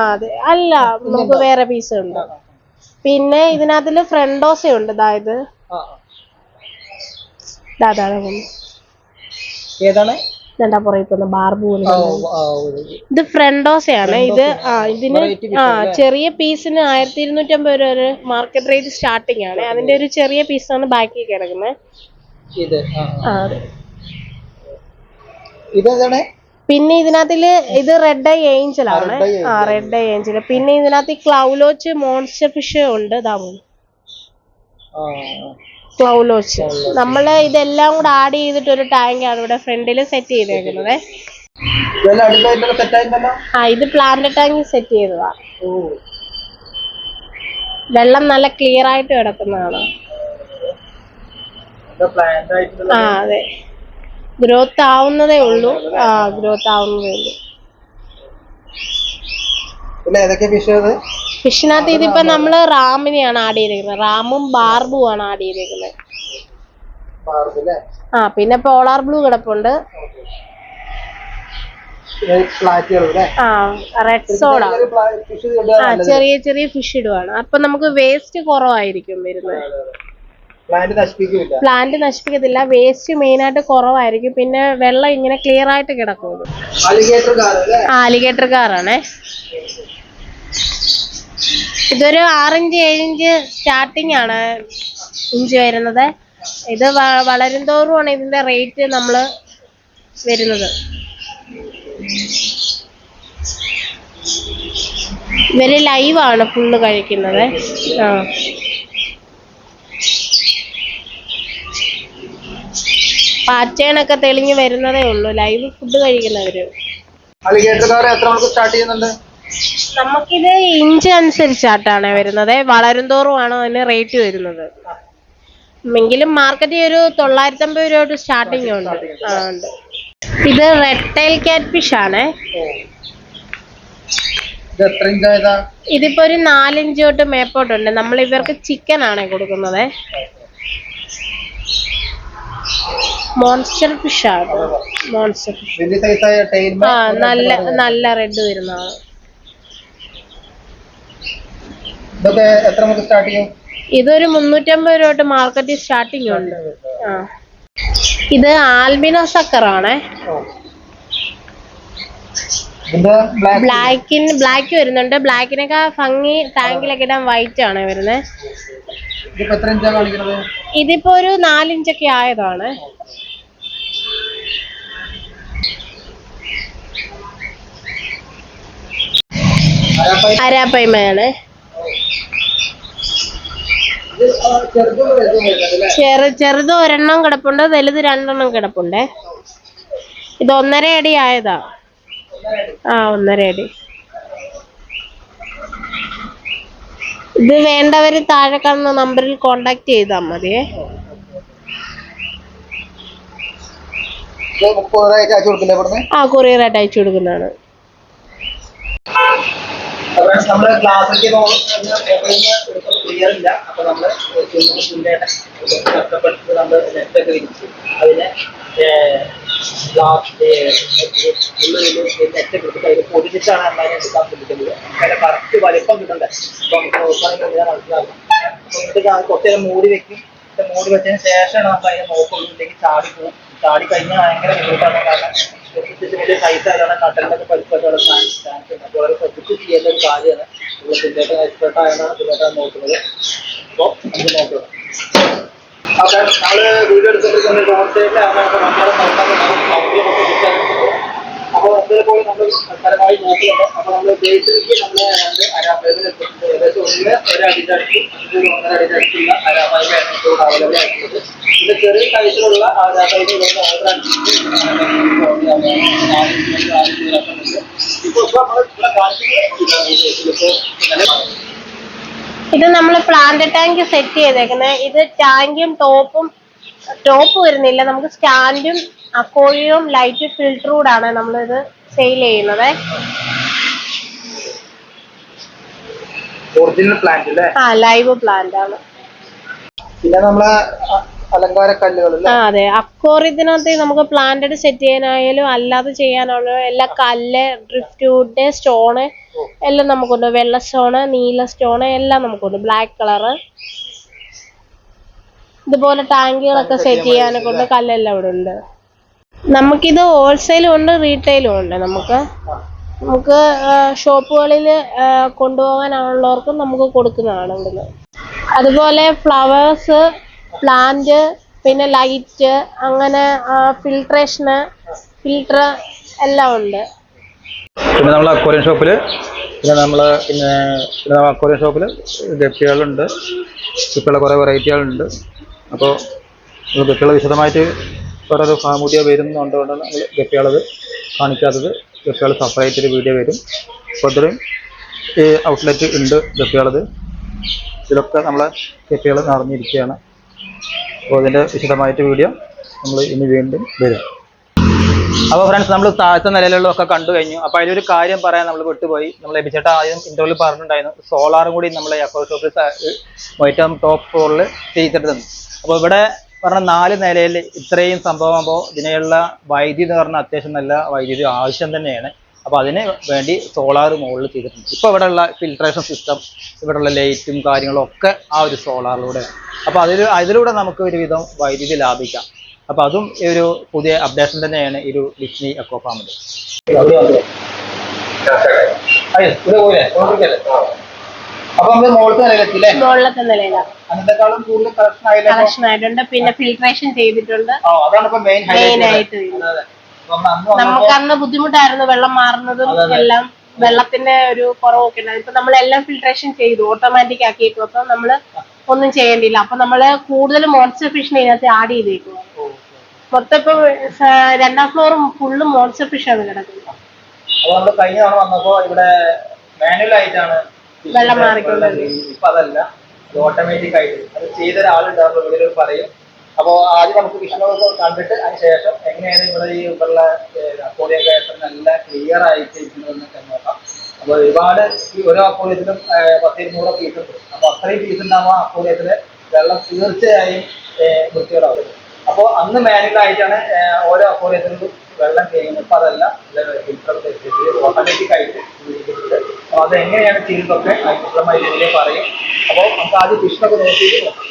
അതെ, അല്ല, നമുക്ക് വേറെ പീസ് ഉണ്ട്. പിന്നെ ഇതിനകത്തില് ഫ്രണ്ടോസ ഉണ്ട്. അതായത് ഏതാണ് ബാർബു. ഇത് ഫ്രണ്ടോസയാണ്. ഇതിന് ചെറിയ പീസിന് 1250 രൂപ വരെ മാർക്കറ്റ് റേറ്റ് സ്റ്റാർട്ടിങ് ആണ്. അതിന്റെ ഒരു ചെറിയ പീസാണ് ബാക്കി കിടക്കുന്നത്. പിന്നെ ഇതിനകത്തില് ഇത് റെഡ് ഐ ഏഞ്ചൽ ആണ്. Red I Angel. പിന്നെ ഇതിനകത്ത് ക്ലൗലോച്ച് മോൺസ്റ്റർ ഫിഷ് ഉണ്ട്. ക്ലൗലോച്ച്. നമ്മള് ഇതെല്ലാം കൂടെ ആഡ് ചെയ്തിട്ട് ഒരു ടാങ്ക് ആണ് ഇവിടെ ഫ്രണ്ടില് സെറ്റ് ചെയ്തേക്കുന്നത്. ഇത് പ്ലാന്റ് ടാങ്ക് സെറ്റ് ചെയ്തതാ. വെള്ളം നല്ല ക്ലിയർ ആയിട്ട് കിടക്കുന്നതാണ്. അതെ, ഗ്രോത്ത് ആവുന്നതേ ഉള്ളൂ. ഗ്രോത്ത് ആവുന്നതേ ഉള്ളൂ. ഫിഷിനകത്ത് ഇതിപ്പോ നമ്മള് റാമിനെയാണ് ആഡ് ചെയ്തേക്കുന്നത്. റാമും ബാർബും ആണ് ആഡ് ചെയ്തേക്കുന്നത്. പിന്നെ പോളാർ ബ്ലൂ കിടപ്പുണ്ട്. Red soda. ചെറിയ ചെറിയ ഫിഷ് ഇടുവാണ്. അപ്പൊ നമുക്ക് വേസ്റ്റ് കുറവായിരിക്കും വരുന്നത്. പ്ലാന്റ് നശിപ്പിക്കത്തില്ല. വേസ്റ്റ് മെയിൻ ആയിട്ട് കുറവായിരിക്കും. പിന്നെ വെള്ളം ഇങ്ങനെ ക്ലിയർ ആയിട്ട് കിടക്കും. ആലിഗേറ്റർ കാറാണ്. ഇതൊരു 6 ഇഞ്ച് 7 ഇഞ്ച് സ്റ്റാർട്ടിങ് ആണ് ഇഞ്ച് വരുന്നത്. ഇത് വളരും തോറുമാണ് ഇതിന്റെ റേറ്റ് നമ്മള് വരുന്നത്. ഇവര് ലൈവാണ് ഫുള്ള് കഴിക്കുന്നത്. പാറ്റേൺ ഒക്കെ തെളിഞ്ഞു വരുന്നതേ ഉള്ളൂ. ലൈവ് ഫുഡ് കഴിക്കുന്നവര്. നമുക്കിത് ഇഞ്ച് അനുസരിച്ചാട്ടാണ് വരുന്നത്. വളരും തോറുമാണ് അതിന് റേറ്റ് വരുന്നത്. എങ്കിലും മാർക്കറ്റിൽ ഒരു 950 രൂപ തൊട്ട് സ്റ്റാർട്ടിങ് ഉണ്ട്. ഇത് റെഡ് ടൈൽ കാറ്റ് ഫിഷ് ആണ്. ഇതിപ്പോ ഒരു 4 ഇഞ്ച് തൊട്ട് മേപ്പോട്ടുണ്ട്. നമ്മൾ ഇവർക്ക് ചിക്കൻ ആണ് കൊടുക്കുന്നത്. മോൺസ്റ്റർ ഫിഷ് ആണ്. Monster fish. നല്ല റെഡ് വരുന്നതാണ്. ഇതൊരു 350 രൂപ തൊട്ട് മാർക്കറ്റിൽ സ്റ്റാർട്ടിങ് ഉണ്ട്. ഇത് ആൽബിനോ സക്കറാണ്. ഇതിന്റെ ബ്ലാക്ക് വരുന്നുണ്ട്. ബ്ലാക്കിനൊക്കെ ഭംഗി ടാങ്കിലൊക്കെ ഇടാൻ വൈറ്റ് ആണ് വരുന്നത്. ഇതിപ്പോ എത്ര ഇഞ്ചാ കാണിക്കുന്നത്? ഇതിപ്പോ ഒരു 4 ഇഞ്ചൊക്കെ ആയതാണ്. അരാപ്പൈമയാണ്. ചെറുത് ഒരെണ്ണം കിടപ്പുണ്ട്, വലുത് 2 എണ്ണം കിടപ്പുണ്ട്. ഇത് 1.5 അടി ആയതാ. 1.5 അടി. ഇത് വേണ്ടവര് താഴെ കാണുന്ന നമ്പറിൽ കോണ്ടാക്ട് ചെയ്താൽ മതിയേ. കൊറിയറായിട്ട് അയച്ചു കൊടുക്കുന്നതാണ്. നമ്മള് ക്ലാസ്സിലേക്ക് ക്ലിയർ ഇല്ല. അപ്പൊ നമ്മള് കഷ്ടപ്പെട്ട് നമ്മള് നെറ്റൊക്കെ വിരിച്ച് അതിനെ നെറ്റൊക്കെ എടുത്തിട്ട് അതിൽ പൊടിച്ചിട്ടാണ് നമ്മളതിനെ എടുക്കാൻ ശ്രമിക്കുന്നത്. അതിന്റെ കറക്റ്റ് വലിപ്പം കിട്ടണ്ടേ. അപ്പൊ നമുക്ക് നോക്കുകയാണെങ്കിൽ മനസ്സിലാകും. അപ്പൊ കുറച്ച് നേരം മൂടി വെക്കും. മൂടി വെച്ചതിന് ശേഷമാണ് നമ്മൾ അതിനെ നോക്കുള്ളൂ. ഇല്ലെങ്കിൽ ചാടി പോകും. ചാടി കഴിഞ്ഞാൽ ഭയങ്കര ബുദ്ധിമുട്ടാണ്. കാരണം വലിയ സൈസ് ആയതാണ് നട്ടലിനൊക്കെ പരിപ്പൊക്കെ ചാൻസ് ഉണ്ട്. അപ്പോൾ വളരെ ശ്രദ്ധിച്ച് ചെയ്യേണ്ട ഒരു കാര്യമാണ്. നമ്മൾ സിന്തേറ്റ എക്സ്പെർട്ട് ആയതാണ് സിന്തേറ്റ നോക്കുന്നത്. അപ്പോൾ നമുക്ക് നോക്കുക. അപ്പോൾ നമ്മൾ വീഡിയോ എടുത്തിട്ട് റോഡ് സൈഡിലാണ് നമ്മളെ നോക്കാൻ. അപ്പോൾ അതേപോലെ നമ്മൾ പരമായി നോക്കുന്നുണ്ട്. അപ്പോൾ നമ്മൾ ബേസിലേക്ക് നമ്മൾ അരാപ്പൈമിൽ എത്തിയിട്ടുണ്ട്. ഏകദേശം 1 അടിയുടെ അടുത്ത് 1.5 അടിയുടെ അടുത്തുള്ള അരാപ്പൈമാണ് ഇപ്പോൾ അവൈലബിൾ ആയിട്ടുള്ളത്. ഇത് ചെറിയ സൈസിലുള്ള അരാപ്പൈമ ഓർഡർ ഇത് നമ്മൾ പ്ലാന്റ് ടാങ്ക് സെറ്റ് ചെയ്തേക്കുന്നത്. ഇത് ടാങ്കും ടോപ്പ് വരുന്നില്ല. നമുക്ക് സ്റ്റാൻഡും അക്വേറിയവും ലൈറ്റ് ഫിൽറ്ററൂടാണ് നമ്മളിത് സെയിൽ ചെയ്യുന്നത്. ഒറിജിനൽ പ്ലാന്റ് അല്ലേ? ലൈവ് പ്ലാന്റ് ആണ്. പിന്നെ നമ്മളെ അലങ്കാര കല്ലുകൾ. അതെ, അക്വേറിയത്തിനകത്ത് നമുക്ക് പ്ലാന്റഡ് സെറ്റ് ചെയ്യാനായാലും അല്ലാതെ ചെയ്യാനുള്ള എല്ലാ കല്ല്, ഡ്രിഫ്റ്റ് വുഡ്, സ്റ്റോണ് എല്ലാം നമുക്കുണ്ട്. വെള്ള സ്റ്റോണ്, നീല സ്റ്റോണ് എല്ലാം നമുക്കുണ്ട്. Black colour. ഇതുപോലെ ടാങ്കുകളൊക്കെ സെറ്റ് ചെയ്യാനൊക്കെ ഉണ്ട്. കല്ലെല്ലാം ഇവിടെ ഉണ്ട്. നമുക്കിത് ഹോൾസെയിലും ഉണ്ട്, റീറ്റെയിലും ഉണ്ട്. നമുക്ക് ഷോപ്പുകളിൽ കൊണ്ടുപോകാനുള്ളവർക്കും നമുക്ക് കൊടുക്കുന്നതാണ് ഇവിടുന്ന്. അതുപോലെ ഫ്ലവേഴ്സ്, പ്ലാന്റ്, പിന്നെ ലൈറ്റ്, അങ്ങനെ ഫിൽട്ടർ എല്ലാം ഉണ്ട്. പിന്നെ നമ്മൾ അക്വേറിയം ഷോപ്പിൽ അക്വേറിയം ഷോപ്പിൽ ഗപ്പികളുണ്ട്. ഗപ്പികളുടെ കുറേ വെറൈറ്റികളുണ്ട്. അപ്പോൾ ഗപ്പികൾ വിശദമായിട്ട് വേറൊരു വീഡിയോ വരുന്നുണ്ട്. നമ്മൾ ഗപ്പികളത് കാണിക്കാത്തത്. ഗപ്പികൾ സെപ്പറേറ്റ് ഒരു വീഡിയോ വരും. അപ്പോൾ ഇതിലും ഈ ഔട്ട്ലെറ്റ് ഉണ്ട് ഗപ്പികളത്. ഇതിലൊക്കെ നമ്മളെ ഗപ്പികൾ നിറഞ്ഞിരിക്കുകയാണ്. അപ്പോൾ അതിൻ്റെ വിശദമായിട്ട് വീഡിയോ നമ്മൾ ഇനി വീണ്ടും വരും. അപ്പോൾ ഫ്രണ്ട്സ്, നമ്മൾ താഴത്തെ നിലയിലുള്ളതൊക്കെ കണ്ടു കഴിഞ്ഞു. അപ്പോൾ അതിലൊരു കാര്യം പറയാൻ നമ്മൾ വിട്ടുപോയി. നമ്മൾ എബിച്ചേട്ട ആദ്യം ഇന്റർവ്യൂവിൽ പറഞ്ഞിട്ടുണ്ടായിരുന്നു, സോളാറും കൂടി നമ്മൾ അക്വേറിയം ഷോപ്പിൽ ഏറ്റവും ടോപ്പ് ഫ്ലോറിൽ ചെയ്തിട്ട് തന്നു. അപ്പോൾ ഇവിടെ പറഞ്ഞ 4 നിലയിൽ ഇത്രയും സംഭവമാകുമ്പോൾ ഇതിനുള്ള വൈദ്യുതി എന്ന് പറഞ്ഞാൽ അത്യാവശ്യം നല്ല വൈദ്യുതി ആവശ്യം തന്നെയാണ്. അപ്പോൾ അതിന് വേണ്ടി സോളാർ മുകളിൽ ചെയ്തിട്ടുണ്ട്. ഇപ്പോൾ ഇവിടെയുള്ള ഫിൽട്രേഷൻ സിസ്റ്റം, ഇവിടെയുള്ള ലൈറ്റും കാര്യങ്ങളും ഒക്കെ ആ ഒരു സോളാറിലൂടെയാണ്. അപ്പോൾ അതിലൂടെ നമുക്ക് ഒരുവിധം വൈദ്യുതി ലാഭിക്കാം. അപ്പോൾ അതും ഒരു പുതിയ അപ്ഡേഷൻ തന്നെയാണ് ഈ ഒരു ഡിസ്നി അക്വാ ഫാമിൽ. അപ്പൊ നമ്മള് മുകളിലത്തെ നിലയിലാണ്. അതിനേക്കാളും കൂടുതൽ കളക്ഷൻ ആയിട്ടുണ്ട്. പിന്നെ ഫിൽട്രേഷൻ ചെയ്തിട്ടുണ്ട്. അതാണ് മെയിൻ ആയിട്ട് നമുക്ക് അന്ന് ബുദ്ധിമുട്ടായിരുന്നു വെള്ളം മാറുന്നതും എല്ലാം. വെള്ളത്തിന്റെ ഒരു കുറവൊക്കെ ഉണ്ടായിരുന്നു. ഇപ്പൊ നമ്മളെല്ലാം ഫിൽട്രേഷൻ ചെയ്തു, ഓട്ടോമാറ്റിക് ആക്കിയേക്കും. അപ്പൊ നമ്മള് ഒന്നും ചെയ്യേണ്ടില്ല. അപ്പൊ നമ്മള് കൂടുതൽ മോൺസ്റ്റർ ഫിഷിനെ ഇതിനകത്ത് ആഡ് ചെയ്തേക്കുക. മൊത്തം ഇപ്പൊ 2ാം ഫ്ലോറും ഫുള്ളും മോൺസ്റ്റർ ഫിഷാണ് കിടക്കുന്നത്. അപ്പൊ നമ്മള് കഴിഞ്ഞ തവണ വന്നപ്പോ ഇവിടെ മാനുവൽ ആയിട്ടാണ് വെള്ളം മാറിക്കൊണ്ടത്. ഇപ്പൊ അതല്ല, ഓട്ടോമാറ്റിക് ആയിട്ട് അത് ചെയ്ത ഒരാളുണ്ടായിരുന്നു. ഇവിടെ പറയും. അപ്പോൾ ആദ്യം നമുക്ക് വിഷ്ണുവൊക്കെ കണ്ടിട്ട് അതിന് ശേഷം എങ്ങനെയാണ് ഇവിടെ ഈ ഇവിടെയുള്ള അക്വേറിയൊക്കെ നല്ല ക്ലിയർ ആയിട്ട് ഇരിക്കുന്നതെന്നൊക്കെ നോക്കാം. അപ്പോൾ ഒരുപാട് ഈ ഓരോ അക്വേറിയത്തിലും 10-200 പീസ് ഉണ്ട്. അപ്പോൾ അത്രയും പീസ് ഉണ്ടാകുമ്പോൾ അക്വേറിയത്തിൽ വെള്ളം തീർച്ചയായും വൃത്തിയോടാവും. അപ്പോൾ അന്ന് മാനുവലായിട്ടാണ് ഓരോ അക്വേറിയത്തിലും വെള്ളം ചെയ്യുന്നത്. ഇപ്പം അതല്ല, ഫിൽറ്റർ ഓട്ടോമാറ്റിക് ആയിട്ട് ചെയ്തിട്ടുണ്ട്. അപ്പോൾ അതെങ്ങനെയാണ് ചെയ്യുന്നതൊക്കെ വിശദമായി ഇതിനെ പറയും. അപ്പോൾ നമുക്ക് ആദ്യം ഫിഷിനൊക്കെ നോക്കിയിട്ട് നോക്കാം.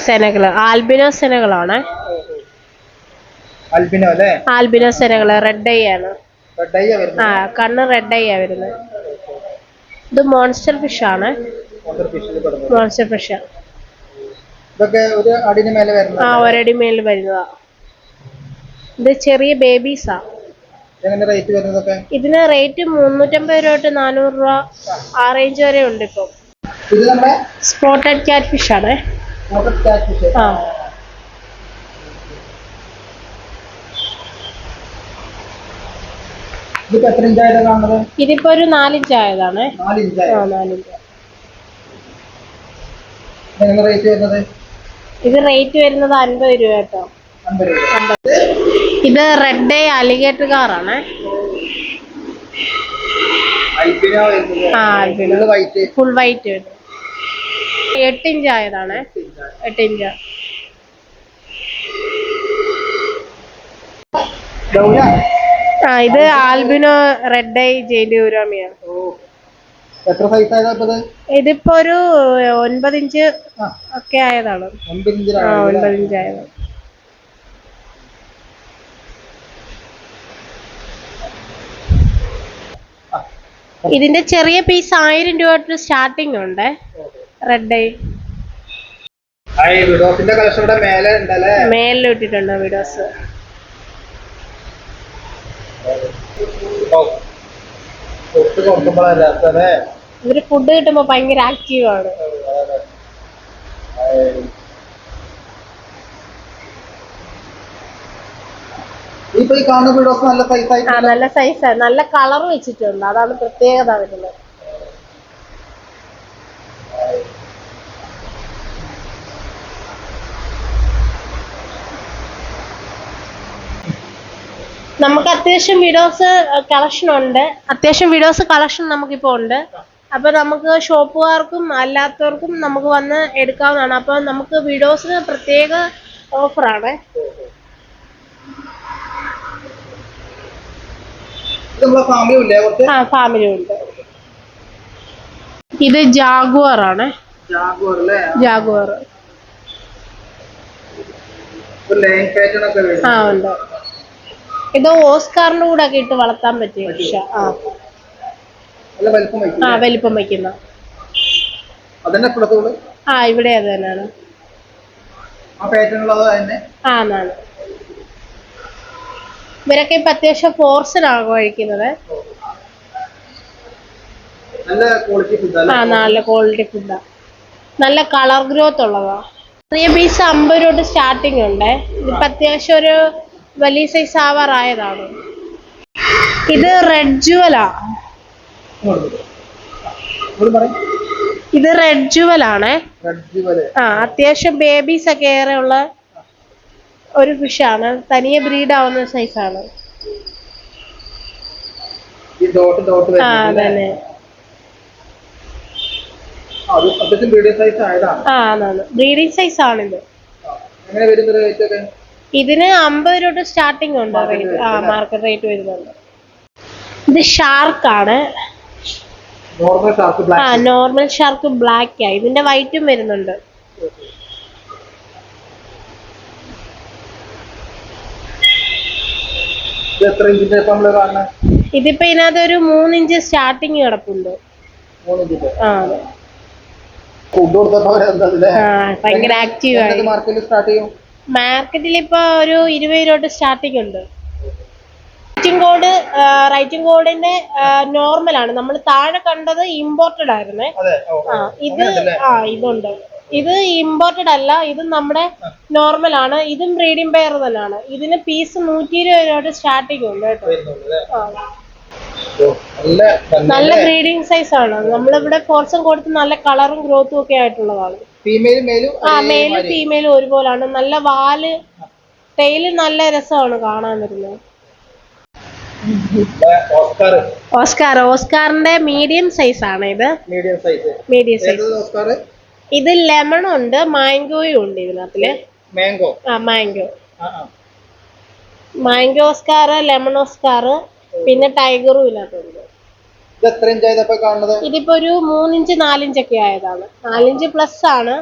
സെനകള് ആൽബിനോ സെനകളാണ്. ആൽബിനോ അല്ലേ? ആൽബിനോ സെനകള് റെഡ് ഐ ആണ്. റെഡ് ഐ വരുന്നത്. ആ കണ്ണ് റെഡ് ഐ ആ വരുന്നത്. ഇത് മോൺസ്റ്റർ ഫിഷ് ആണ്. Monster fish. ഇതൊക്കെ ഒരു അടിന് മേലെ വരുന്നത്. ആ ഒരടി മേലിൽ വരുന്നതാ. ഇത് ചെറിയ ബേബീസാ. എങ്ങനെ റേറ്റ് വരുന്നതൊക്കെ? ഇതിന് റേറ്റ് 350 രൂപ തൊട്ട് 400 രൂപ ആ റേഞ്ച് വരെ ഉണ്ട് ഇപ്പൊ. ഇത് നമ്മുടെ സ്പോട്ടഡ് ക്യാറ്റ് ഫിഷ് ആണ്. ആ ഇതിപ്പോ എത്ര ഇഞ്ചായതാണ് കാണുന്നത്? ഇതിപ്പോ ഒരു 4 ഇഞ്ച് ആയതാണ്. 4 ഇഞ്ച്. ആ 4 ഇഞ്ച്. എങ്ങനെ റേറ്റ് വരുന്നത്? ഇത് റേറ്റ് വരുന്നത് 50 രൂപ കേട്ടോ. 50 രൂപ. ഇത് റെഡ് ഐ അലിഗേറ്റർ കാറാണ്. ആൽബിനോ വരുന്നത്. വൈറ്റ്. ഫുൾ വൈറ്റ് വരുന്നത്. 8 ഇഞ്ച് ആയതാണ്. 8 ഇഞ്ച്. ആ ഇത് ആൽബിനോ റെഡ് ഐ ജയിലൂരാമിയാണ്. എത്ര സൈസ് ആയതാ? ഇതിപ്പോ ഒരു 9 ഇഞ്ച് ഒക്കെ ആയതാണ്. 9 ഇഞ്ച് ആയതാണ്. ഇതിന്റെ ചെറിയ പീസ് 1000 രൂപ തൊട്ട് സ്റ്റാർട്ടിങ് ഉണ്ട്. റെഡ് ഐ വിഡോസിന്റെ കളക്ഷൻ ഇവിടെ മേലെ ഉണ്ടല്ലേ? മേലിൽ ഇട്ടിട്ടുണ്ട് വിഡോസ്. ഇവര് ഫുഡ് കിട്ടുമ്പോ ഭയങ്കര ആക്റ്റീവ് ആണ്. നല്ല സൈസാണ്. നല്ല കളർ വെച്ചിട്ടുണ്ട്. അതാണ് പ്രത്യേകത വരുന്നത്. നമുക്ക് അത്യാവശ്യം വീഡിയോസ് കളക്ഷൻ ഉണ്ട്. നമുക്കിപ്പോ ഉണ്ട്. അപ്പൊ നമുക്ക് ഷോപ്പുകാർക്കും അല്ലാത്തവർക്കും നമുക്ക് വന്ന് എടുക്കാവുന്നതാണ്. അപ്പൊ നമുക്ക് വീഡിയോസിന് പ്രത്യേക ഓഫറാണ്. ഫാമിലി ഉണ്ട്. ഇത് ജാഗുവർ ആണ്. ജാഗുവർ ആ ഉണ്ട്. ഇത് ഓസ്കാറിന്റെ കൂടെ ഒക്കെ ഇട്ട് വളർത്താൻ പറ്റിയ ഫിഷ. വലിപ്പം വയ്ക്കുന്ന. ആ ഇവിടെ അത് തന്നെയാണ്. ആന്നാണ്. ഇവരൊക്കെ ഇപ്പൊ അത്യാവശ്യം ഫോർസിനാണ് കഴിക്കുന്നത്. നല്ല ക്വാളിറ്റി ഫുഡാ. നല്ല കളർ ഗ്രോത്ത് ഉള്ളതാ. ചെറിയ പീസ് 50 രൂപ തൊട്ട് സ്റ്റാർട്ടിങ് ഉണ്ട്. ഇതിപ്പോ അത്യാവശ്യം ഒരു വലിയ സൈസ് ആവാറായതാണ്. ഇത് റെഡ് ജുവലാ. ഇത് റെഡ് ജുവൽ ആണ്. അത്യാവശ്യം ബേബീസ് ഒക്കെ ഏറെ ഉള്ള ഒരു ഫിഷാണ്. തനിയെ ബ്രീഡ് ആവുന്ന സൈസാണ്. അതന്നെ. ബ്രീഡിംഗ് സൈസ് ആണിത്. ഇതിന് 50 രൂപ തൊട്ട് സ്റ്റാർട്ടിങ് ഉണ്ട് റേറ്റ്. മാർക്കറ്റ് റേറ്റ് വരുന്നുണ്ട്. ഇത് ഷാർക്കാണ്. നോർമൽ ഷാർക്ക് ബ്ലാക്ക് ആയി. ഇതിന്റെ വൈറ്റും വരുന്നുണ്ട്. ഇതിപ്പോ ഇതിനകത്ത് ഒരു 3 ഇഞ്ച് സ്റ്റാർട്ടിങ് കിടപ്പുണ്ട്. ഭയങ്കര ആക്റ്റീവ് ആയി. മാർക്കറ്റിൽ ഇപ്പൊ ഒരു 20 രൂപ തൊട്ട് സ്റ്റാർട്ടിങ് ഉണ്ട്. റൈറ്റിംഗ് കോഡിന്റെ നോർമൽ ആണ്. നമ്മൾ താഴെ കണ്ടത് ഇമ്പോർട്ടഡ് ആയിരുന്നേ. ഇതുണ്ട്. ഇത് ഇമ്പോർട്ടഡ് അല്ല. ഇത് നമ്മുടെ നോർമൽ ആണ്. ഇതും ബ്രീഡിംഗ് പെയർ തന്നെയാണ്. ഇതിന് പീസ് 120 രൂപ തൊട്ട് സ്റ്റാർട്ടിങ് ഉണ്ട് കേട്ടോ. നല്ല ബ്രീഡിംഗ് സൈസ് ആണ്. നമ്മളിവിടെ ഫോർസം കൊടുത്ത് നല്ല കളറും ഗ്രോത്തും ഒക്കെ ആയിട്ടുള്ളതാണ്. മെയിലും ഫീമെയിലും ഒരുപോലാണ്. നല്ല വാല് ടെയില് നല്ല രസമാണ് കാണാൻ വരുന്നത്. ഓസ്കാറിന്റെ മീഡിയം സൈസ് ആണ് ഇത്. Medium size. ഇത് ലെമൺ ഉണ്ട്, മാംഗോയും ഉണ്ട് ഇതിനകത്തില്. മാംഗോ ഓസ്കാർ, ലെമൺ ഓസ്കാർ, പിന്നെ ടൈഗറും ഇതിനകത്തുണ്ട്. ഇതിപ്പോ ഒരു 3 ഇഞ്ച് 4 ഇഞ്ച് ഒക്കെ ആയതാണ്. 4 ഇഞ്ച് പ്ലസ് ആണ്.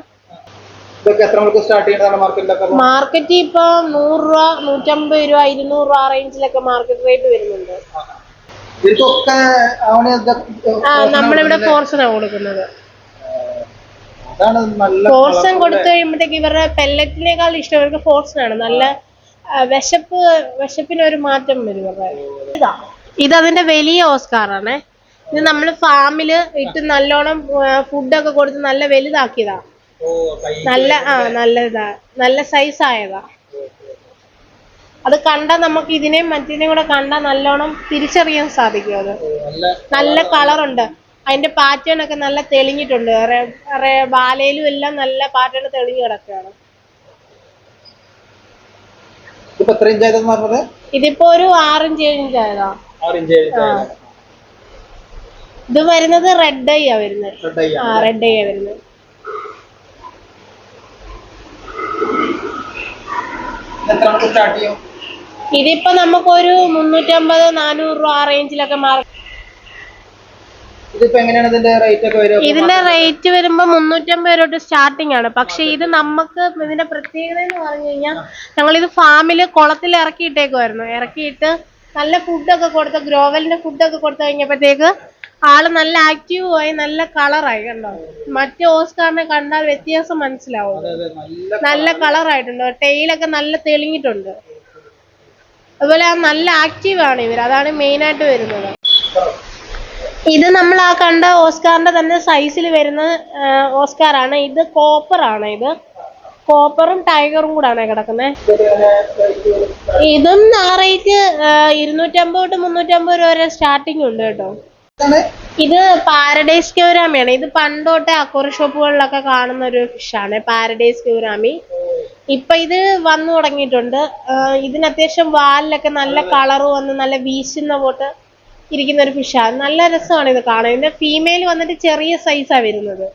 ഇതൊക്കെ എത്ര നമുക്ക് സ്റ്റാർട്ട് ചെയ്യുന്നതാണ് മാർക്കറ്റിലൊക്കെ? മാർക്കറ്റ് ഇപ്പൊ 100 രൂപ, 150 രൂപ, 200 രൂപ റേഞ്ചിലൊക്കെ മാർക്കറ്റ് റേറ്റ് വരുന്നുണ്ട്. ഇതൊക്കെ നമ്മളിവിടെ ഫോർസനാണ് കൊടുക്കുന്നത്. ഫോർസൺ കൊടുത്തു കഴിയുമ്പോഴത്തേക്ക് ഇവരുടെ പെല്ലറ്റിനേക്കാൾ ഇഷ്ടം ഇവർക്ക് ഫോർസനാണ്. നല്ല വിശപ്പിനൊരു മാറ്റം വരും ഇവരുടെ. ഇത് അതിന്റെ വലിയ ഓസ്കാറാണ്. ഇത് നമ്മൾ ഫാമില് ഇട്ട് നല്ലോണം ഫുഡൊക്കെ കൊടുത്ത് നല്ല വലുതാക്കിയതാ. നല്ല സൈസ് ആയതാ. അത് കണ്ടാൽ നമുക്ക് ഇതിനെയും മറ്റിനെയും കൂടെ കണ്ടാൽ നല്ലോണം തിരിച്ചറിയാൻ സാധിക്കും. അത് നല്ല കളറുണ്ട്. അതിന്റെ പാറ്റേൺ ഒക്കെ നല്ല തെളിഞ്ഞിട്ടുണ്ട്. ബാലയിലും എല്ലാം നല്ല പാറ്റേൺ തെളിഞ്ഞു കിടക്കുകയാണ്. ഇതിപ്പോ ഒരു 6 ഇഞ്ച് 7 ഇഞ്ച് ആയതാ. ഇത് വരുന്നത് റെഡ് ഐ ആ വരുന്നത്. റെഡ് ഐ ആ വരുന്നത്. ഇതിപ്പോ നമുക്കൊരു 350-400 രൂപ ആ റേഞ്ചിലൊക്കെ മാറും. ഇതിന്റെ റേറ്റ് വരുമ്പോ 350 രൂപ സ്റ്റാർട്ടിംഗ് ആണ്. പക്ഷെ ഇത് നമുക്ക് ഇതിന്റെ പ്രത്യേകത എന്ന് പറഞ്ഞു കഴിഞ്ഞാൽ ഞങ്ങളിത് ഫാമില് കുളത്തിൽ ഇറക്കിയിട്ടേക്കുമായിരുന്നു. ഇറക്കിയിട്ട് നല്ല ഫുഡൊക്കെ കൊടുത്ത് ഗ്രോവലിന്റെ ഫുഡൊക്കെ കൊടുത്തു കഴിഞ്ഞപ്പോഴത്തേക്ക് ആള് നല്ല ആക്റ്റീവ് ആയി, നല്ല കളറായി. കണ്ടോ, മറ്റേ ഓസ്കാറിനെ കണ്ടാൽ വ്യത്യാസം മനസ്സിലാവും. നല്ല കളറായിട്ടുണ്ട്. ടെയിലൊക്കെ നല്ല തെളിഞ്ഞിട്ടുണ്ട്. അതുപോലെ നല്ല ആക്റ്റീവ് ആണ് ഇവർ. അതാണ് മെയിൻ ആയിട്ട് വരുന്നത്. ഇത് നമ്മൾ ആ കണ്ട ഓസ്കാറിന്റെ തന്നെ സൈസിൽ വരുന്ന ഓസ്കാറാണ്. ഇത് കോപ്പർ ആണ്. ഇത് കോപ്പറും ടൈഗറും കൂടാണ് കിടക്കുന്നത്. ഇതും ആ റേറ്റ് 250-350 രൂപ വരെ സ്റ്റാർട്ടിങ് ഉണ്ട് കേട്ടോ. ഇത് പാരഡൈസ് ക്യൂരാമിയാണ്. ഇത് പണ്ടോട്ടെ അക്വേറിയം ഷോപ്പുകളിലൊക്കെ കാണുന്ന ഒരു ഫിഷാണ്, പാരഡൈസ് ക്യൂരാമി. ഇപ്പൊ ഇത് വന്നു തുടങ്ങിയിട്ടുണ്ട്. ഇതിന് അത്യാവശ്യം വാലിലൊക്കെ നല്ല കളറ് വന്ന് നല്ല വീശുന്ന പോട്ട് ഇരിക്കുന്ന ഒരു ഫിഷാണ്. നല്ല രസമാണ് ഇത് കാണാൻ. ഇതിന്റെ ഫീമെയിൽ വന്നിട്ട് ചെറിയ സൈസാ വരുന്നത്.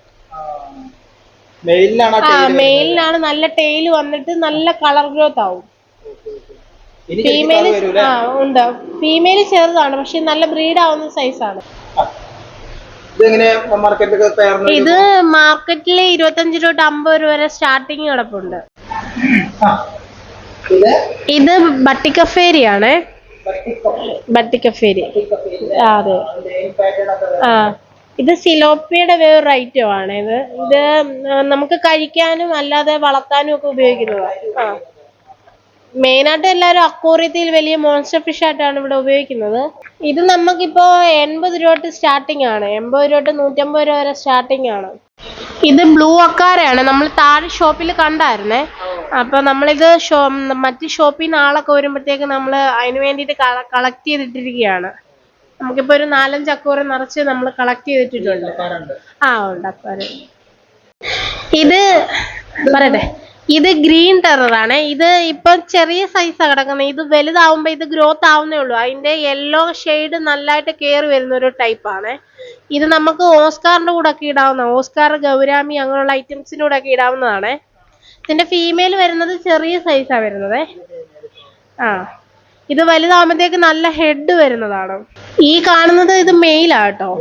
മെയിലിനാണ് നല്ല ടെയിൽ വന്നിട്ട് നല്ല കളർ ഗ്രോത്ത് ആവും. ഫീമെയിൽ ഉണ്ട്. ഫീമെയിൽ ചെറുതാണ്, പക്ഷെ നല്ല ബ്രീഡ് ആവുന്ന സൈസാണ്. ഇത് മാർക്കറ്റില് 25 രൂപ തൊട്ട് 50 രൂപ വരെ സ്റ്റാർട്ടിങ് കിടപ്പുണ്ട്. ഇത് ബട്ടിക്കഫേരിയാണ്. ബട്ടിക്കഫേരി. അതെ. ഇത് സിലോപ്പിയുടെ വേറൊരു ഐറ്റം ആണ്. ഇത് നമുക്ക് കഴിക്കാനും അല്ലാതെ വളർത്താനും ഒക്കെ ഉപയോഗിക്കുന്നതാണ്. മെയിനായിട്ട് എല്ലാവരും അക്വേറിയത്തിൽ വലിയ മോൺസ്റ്റർ ഫിഷ് ആയിട്ടാണ് ഇവിടെ ഉപയോഗിക്കുന്നത്. ഇത് നമുക്കിപ്പോ 80 രൂപ തൊട്ട് സ്റ്റാർട്ടിംഗ് ആണ്. 80 രൂപ തൊട്ട് 150 രൂപ വരെ സ്റ്റാർട്ടിംഗ് ആണ്. ഇത് ബ്ലൂ അക്കാരയാണ്. നമ്മൾ താഴെ ഷോപ്പിൽ കണ്ടായിരുന്നേ. അപ്പൊ നമ്മളിത് മറ്റു ഷോപ്പിൽ നിന്ന് ആളൊക്കെ വരുമ്പോഴത്തേക്ക് നമ്മൾ അതിന് വേണ്ടിയിട്ട് കളക്ട് ചെയ്തിട്ടിരിക്കുകയാണ്. നമുക്കിപ്പോ ഒരു 4-5 അക്വേറിയം നിറച്ച് നമ്മൾ കളക്ട് ചെയ്തിട്ടുണ്ട്. ഉണ്ട് അക്വേറിയം. ഇത് പറയട്ടെ, ഇത് ഗ്രീൻ ടെററാണ്. ഇത് ഇപ്പൊ ചെറിയ സൈസാണ് കിടക്കുന്നത്. ഇത് വലുതാവുമ്പോ ഇത് ഗ്രോത്ത് ആവുന്നേ ഉള്ളൂ. അതിന്റെ യെല്ലോ ഷെയ്ഡ് നല്ലതായിട്ട് കയറി വരുന്ന ഒരു ടൈപ്പാണ്. ഇത് നമുക്ക് ഓസ്കാറിന്റെ കൂടെ ഒക്കെ ഇടാവുന്ന, ഓസ്കാർ, ഗൗരാമി അങ്ങനെയുള്ള ഐറ്റംസിന്റെ കൂടെ ഒക്കെ ഇടാവുന്നതാണ്. ഇതിന്റെ ഫീമെയിൽ വരുന്നത് ചെറിയ സൈസാ വരുന്നത്. ഇത് വലുതാവുമ്പോഴത്തേക്ക് നല്ല ഹെഡ് വരുന്നതാണ്. ഈ കാണുന്നത് ഇത് മെയിലാ കേട്ടോ.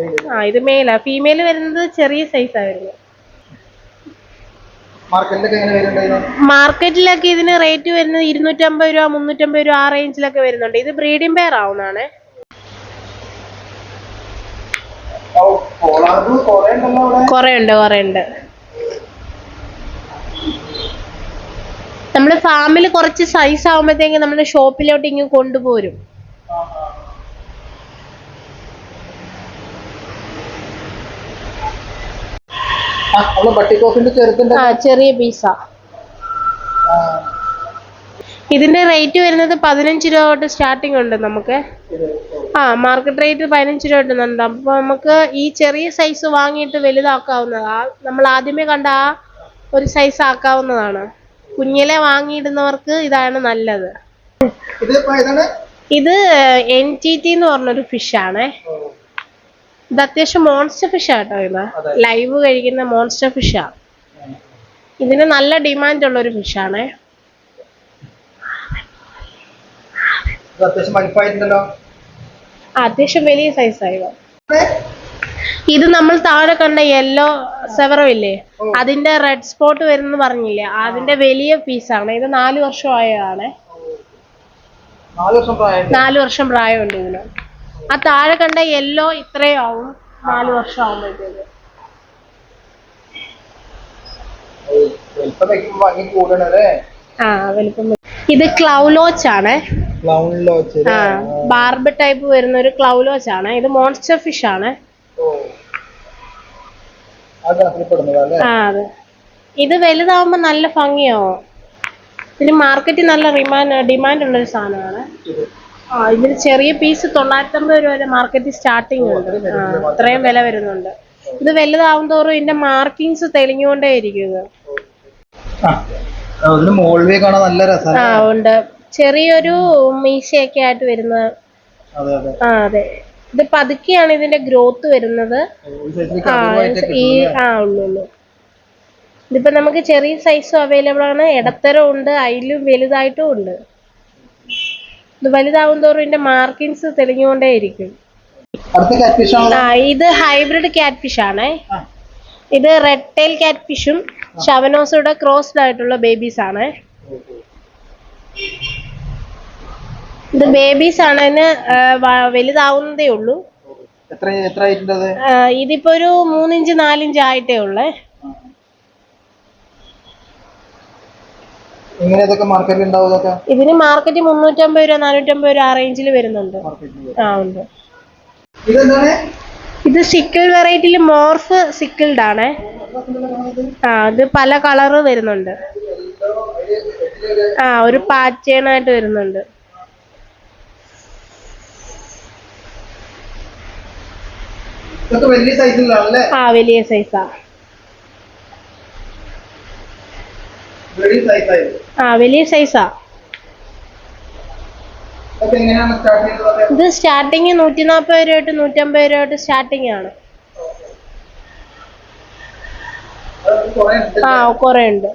ഇത് മെയിലാ. ഫീമെയിൽ വരുന്നത് ചെറിയ സൈസാ വരുന്നത്. മാർക്കറ്റിലൊക്കെ ഇതിന് റേറ്റ് വരുന്നത് 250 രൂപ, 350 രൂപ ആ റേഞ്ചിലൊക്കെ വരുന്നുണ്ട്. ഇത് ബ്രീഡിംഗ് പെയർ ആവുന്നതാണ്. കൊറേ ഉണ്ട്. നമ്മള് ഫാമില് കുറച്ച് സൈസ് ആവുമ്പോഴത്തേക്ക് നമ്മുടെ ഷോപ്പിലോട്ട് ഇങ്ങ് കൊണ്ടുപോരും. ചെറിയ പീസാ. ഇതിന്റെ റേറ്റ് വരുന്നത് 15 രൂപ തൊട്ട് സ്റ്റാർട്ടിംഗ് ഉണ്ട് നമുക്ക്. മാർക്കറ്റ് റേറ്റ് 15 രൂപ കിട്ടുന്നുണ്ട്. അപ്പൊ നമുക്ക് ഈ ചെറിയ സൈസ് വാങ്ങിയിട്ട് വലുതാക്കാവുന്നതാ. നമ്മൾ ആദ്യമേ കണ്ട ആ ഒരു സൈസ് ആക്കാവുന്നതാണ്. കുഞ്ഞിലെ വാങ്ങിയിടുന്നവർക്ക് ഇതാണ് നല്ലത്. ഇത് NTT എന്ന് പറഞ്ഞൊരു ഫിഷാണ്. ഇത് അത്യാവശ്യം മോൺസ്റ്റർ ഫിഷ് ആട്ടോ. ഇത് ലൈവ് കഴിക്കുന്ന മോൺസ്റ്റർ ഫിഷാ. ഇതിന് നല്ല ഡിമാൻഡ് ഉള്ള ഒരു ഫിഷാണ്. അത്യാവശ്യം വലിയ സൈസായി. ഇത് നമ്മൾ താഴെ കണ്ട യെല്ലോ സെവറോ ഇല്ലേ, അതിന്റെ റെഡ് സ്പോട്ട് വരുന്ന പറഞ്ഞില്ലേ, അതിന്റെ വലിയ പീസാണ്. ഇത് 4 വർഷമായതാണ്. 4 വർഷം പ്രായമുണ്ട് ഇതിന്. ആ താഴെ കണ്ട യെല്ലോ ഇത്രയും ആവും 4 വർഷം ആവുമ്പോഴത്തേക്ക്. ആ വലിപ്പം. ഇത് ക്ലൗലോച്ച് ആണ്. ബാർബ് ടൈപ്പ് വരുന്ന ഒരു ക്ലൗലോച്ച് ആണ്. ഇത് മോൺസ്റ്റർ ഫിഷ് ആണ്. അതെ. ഇത് വലുതാവുമ്പോ നല്ല ഭംഗിയാവും. ഇതിന് മാർക്കറ്റിൽ നല്ല ഡിമാൻഡ് ഉള്ള ഒരു സാധനമാണ്. ഇതിന് ചെറിയ പീസ് 950 രൂപ വരെ മാർക്കറ്റിൽ സ്റ്റാർട്ടിങ് ഉണ്ട്. ഇത്രയും വില വരുന്നുണ്ട്. ഇത് വലുതാവും തോറും ഇതിന്റെ മാർക്കിങ്സ് തെളിഞ്ഞുകൊണ്ടേ ഇരിക്കും. ഉണ്ട്. ചെറിയൊരു മീശയൊക്കെ ആയിട്ട് വരുന്ന. അതെ. ഇത് പതുക്കെയാണ് ഇതിന്റെ ഗ്രോത്ത് വരുന്നത്. ഉള്ളു. ഇതിപ്പോ നമുക്ക് ചെറിയ സൈസും അവൈലബിൾ ആണ്, ഇടത്തരം ഉണ്ട്, അതിലും വലുതായിട്ടും ഉണ്ട്. ഇത് വലുതാവും തോറും ഇതിന്റെ മാർക്കിങ്സ് തെളിഞ്ഞുകൊണ്ടേ ഇരിക്കും. ഇത് ഹൈബ്രിഡ് ക്യാറ്റ് ഫിഷ് ആണ്. ഇത് റെഡ് ടെയിൽ ക്യാറ്റ് ഫിഷും ഷവനോസയുടെ ക്രോസ്ഡ് ആയിട്ടുള്ള ബേബീസ് ആണ്. ഇത് ബേബീസ് ആണ്. ഇതിന് വലുതാവുന്നതേ ഉള്ളൂ. ഇതിപ്പോ ഒരു 3 ഇഞ്ച് 4 ഇഞ്ച് ആയിട്ടേ ഉള്ളേ. ഇതിന് മാർക്കറ്റ് 350 രൂപ 450 രൂപ ആ റേഞ്ചിൽ വരുന്നുണ്ട്. ഉണ്ട്. ഇത് സിക്കിൾ വെറൈറ്റിയിൽ മോർഫ് സിക്കിൾഡ് ആണ്. ഇത് പല കളറ് വരുന്നുണ്ട്. ഒരു പാറ്റേൺ ആയിട്ട് വരുന്നുണ്ട്. വലിയ സൈസാ. വലിയ സൈസാ. ഇത് സ്റ്റാർട്ടിങ് 140 രൂപ തൊട്ട് 150 രൂപ തൊട്ട് സ്റ്റാർട്ടിങ് ആണ്. കുറെ ഉണ്ട്.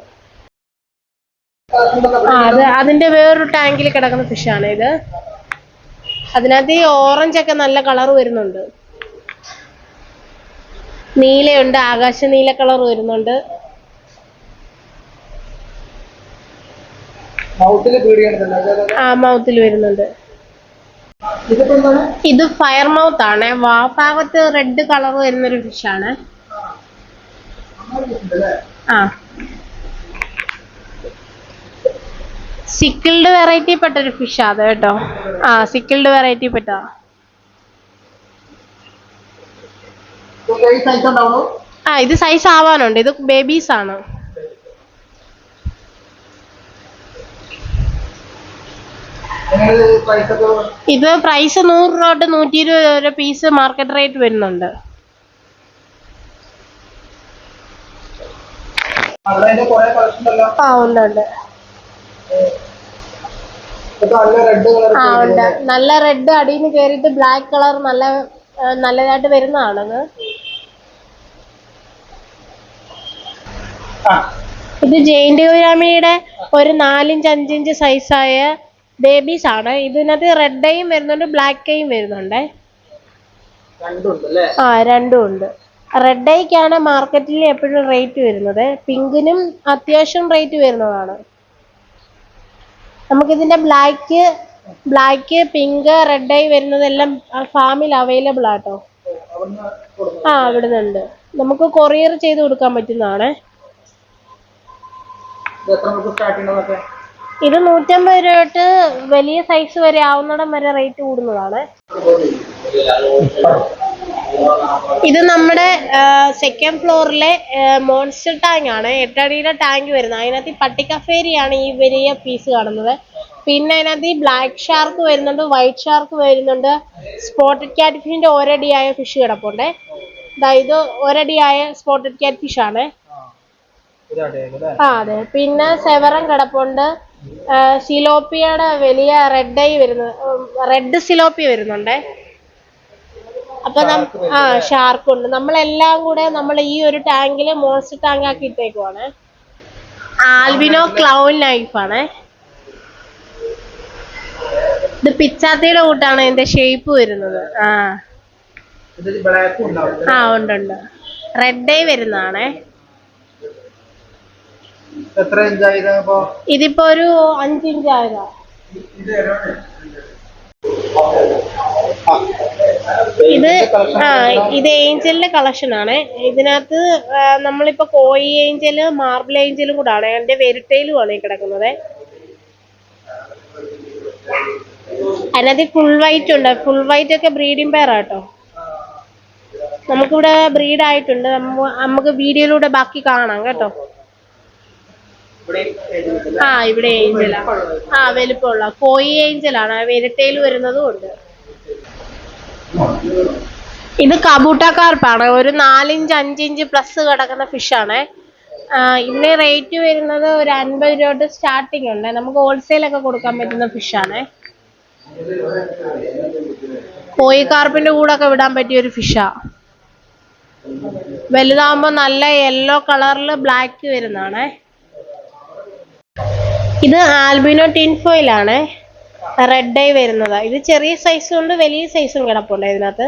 അതിന്റെ വേറൊരു ടാങ്കിൽ കിടക്കുന്ന ഫിഷാണ് ഇത്. അതിനകത്ത് ഈ ഓറഞ്ച് ഒക്കെ നല്ല കളർ വരുന്നുണ്ട്. നീലയുണ്ട്, ആകാശ നീല കളർ വരുന്നുണ്ട്. മൗത്തിൽ വരുന്നുണ്ട്. ഇത് ഫയർ മൗത്ത് ആണ്. ഭാഗത്ത് റെഡ് കളർ വരുന്നൊരു ഫിഷാണ്. സിക്കിൾഡ് വെറൈറ്റി പെട്ടൊരു ഫിഷ് അത് കേട്ടോ. സിക്കിൾഡ് വെറൈറ്റി പെട്ടതാ. ഇത് സൈസ് ആവാനുണ്ട്. ഇത് ബേബീസ് ആണ്. ഇത് പ്രൈസ് 100 രൂപ തൊട്ട് 120 രൂപ പീസ് മാർക്കറ്റ് റേറ്റ് വരുന്നുണ്ട്. ഉണ്ട്. നല്ല റെഡ് അടിയിൽ നിന്ന് കയറിയിട്ട് ബ്ലാക്ക് കളർ നല്ലതായിട്ട് വരുന്നതാണത്. ഇത് ജെയിന്റ് ഗൗരാമിയുടെ ഒരു 4 ഇഞ്ച് 5 ഇഞ്ച് സൈസായ ബേബീസ് ആണ്. ഇതിനകത്ത് റെഡ് ഐയും വരുന്നുണ്ട്, ബ്ലാക്ക് ഐയും വരുന്നുണ്ട്. രണ്ടും ഉണ്ട്. റെഡ് ഐക്കാണ് മാർക്കറ്റിൽ എപ്പോഴും റേറ്റ് വരുന്നത്. പിങ്കിനും അത്യാവശ്യം റേറ്റ് വരുന്നതാണ്. നമുക്കിതിന്റെ ബ്ലാക്ക് പിങ്ക് റെഡ് ഐ വരുന്നതെല്ലാം ഫാമിൽ അവൈലബിൾ ആട്ടോ. അവിടുന്നുണ്ട്. നമുക്ക് കൊറിയർ ചെയ്ത് കൊടുക്കാൻ പറ്റുന്നതാണ്. ഇത് 150 രൂപ തൊട്ട് വലിയ സൈസ് വരെ ആവുന്നിടം വരെ റേറ്റ് കൂടുന്നതാണ്. ഇത് നമ്മുടെ സെക്കൻഡ് ഫ്ലോറിലെ മോൺസ്റ്റർ ടാങ്ക് ആണ്. 8 അടിയുടെ ടാങ്ക് വരുന്നത്. അതിനകത്ത് പട്ടിക്കഫേരിയാണ് ഈ വലിയ പീസ് കാണുന്നത്. പിന്നെ അതിനകത്ത് ഈ ബ്ലാക്ക് ഷാർക്ക് വരുന്നുണ്ട്, വൈറ്റ് ഷാർക്ക് വരുന്നുണ്ട്. സ്പോട്ടഡ് ക്യാറ്റ് ഫിഷിന്റെ ഒരടിയായ ഫിഷ് കിടപ്പുണ്ട്. ഇത് ഒരടിയായ സ്പോട്ടഡ് ക്യാറ്റ് ഫിഷ് ആണ്. അതെ. പിന്നെ സെവറൻ കിടപ്പുണ്ട്. സിലോപ്പിയുടെ വലിയ റെഡ് ഐ വരുന്നത്, റെഡ് സിലോപ്പി വരുന്നുണ്ട്. അപ്പൊ ഷാർക്കുണ്ട്. നമ്മളെല്ലാം കൂടെ നമ്മൾ ഈ ഒരു ടാങ്കില് മോൺസ്റ്റർ ടാങ്ക് ആക്കി ഇട്ടേക്കുവാണ്. Albino clown നൈഫാണ്. ഇത് പിച്ചാത്തിയുടെ കൂട്ടാണ് ഇതിന്റെ ഷേപ്പ് വരുന്നത്. ആ ഉണ്ട് ഉണ്ട്. റെഡ് ഐ വരുന്നതാണേ. എത്ര ഇഞ്ചായപ്പോ? ഇതിപ്പോ ഒരു 5 ഇഞ്ച് ആയതാ. ഇത് ഇത് ഏഞ്ചലിന്റെ കളക്ഷൻ ആണ്. ഇതിനകത്ത് നമ്മളിപ്പോ കോയി ഏഞ്ചല്, മാർബിൾ ഏഞ്ചലും കൂടാണ്. എന്റെ വെരിറ്റയിലും ആണ് ഈ കിടക്കുന്നത്. അതിനകത്ത് ഫുൾ വൈറ്റ് ഉണ്ട്. ഫുൾ വൈറ്റ് ഒക്കെ ബ്രീഡിംഗ് പെയർ ആട്ടോ. നമുക്കിവിടെ ബ്രീഡ് ആയിട്ടുണ്ട്. നമുക്ക് വീഡിയോയിലൂടെ ബാക്കി കാണാം കേട്ടോ. ഇവിടെ ഏഞ്ചലാ. വലുപ്പമുള്ള കോയി ഏഞ്ചലാണ്. വെരിറ്റയിൽ വരുന്നതും ഉണ്ട്. ഇത് കബൂട്ട കാർപ്പാണ്. ഒരു 4 ഇഞ്ച് 5 ഇഞ്ച് പ്ലസ് കിടക്കുന്ന ഫിഷാണ്. ഇതിന്റെ റേറ്റ് വരുന്നത് ഒരു 50 രൂപ തൊട്ട് സ്റ്റാർട്ടിങ് ഉണ്ട്. നമുക്ക് ഹോൾസെയിൽ ഒക്കെ കൊടുക്കാൻ പറ്റുന്ന ഫിഷാണ്. കോയി കാർപ്പിന്റെ കൂടെ ഒക്കെ വിടാൻ പറ്റിയ ഒരു ഫിഷാ. വലുതാകുമ്പോ നല്ല യെല്ലോ കളറിൽ ബ്ലാക്ക് വരുന്നതാണ്. ഇത് ആൽബിനോ ടിൻഫോയിൽ ആണ്. റെഡ് ഐ വരുന്നത്. ഇത് ചെറിയ സൈസും ഉണ്ട്, വലിയ സൈസും കിടപ്പുണ്ട് ഇതിനകത്ത്.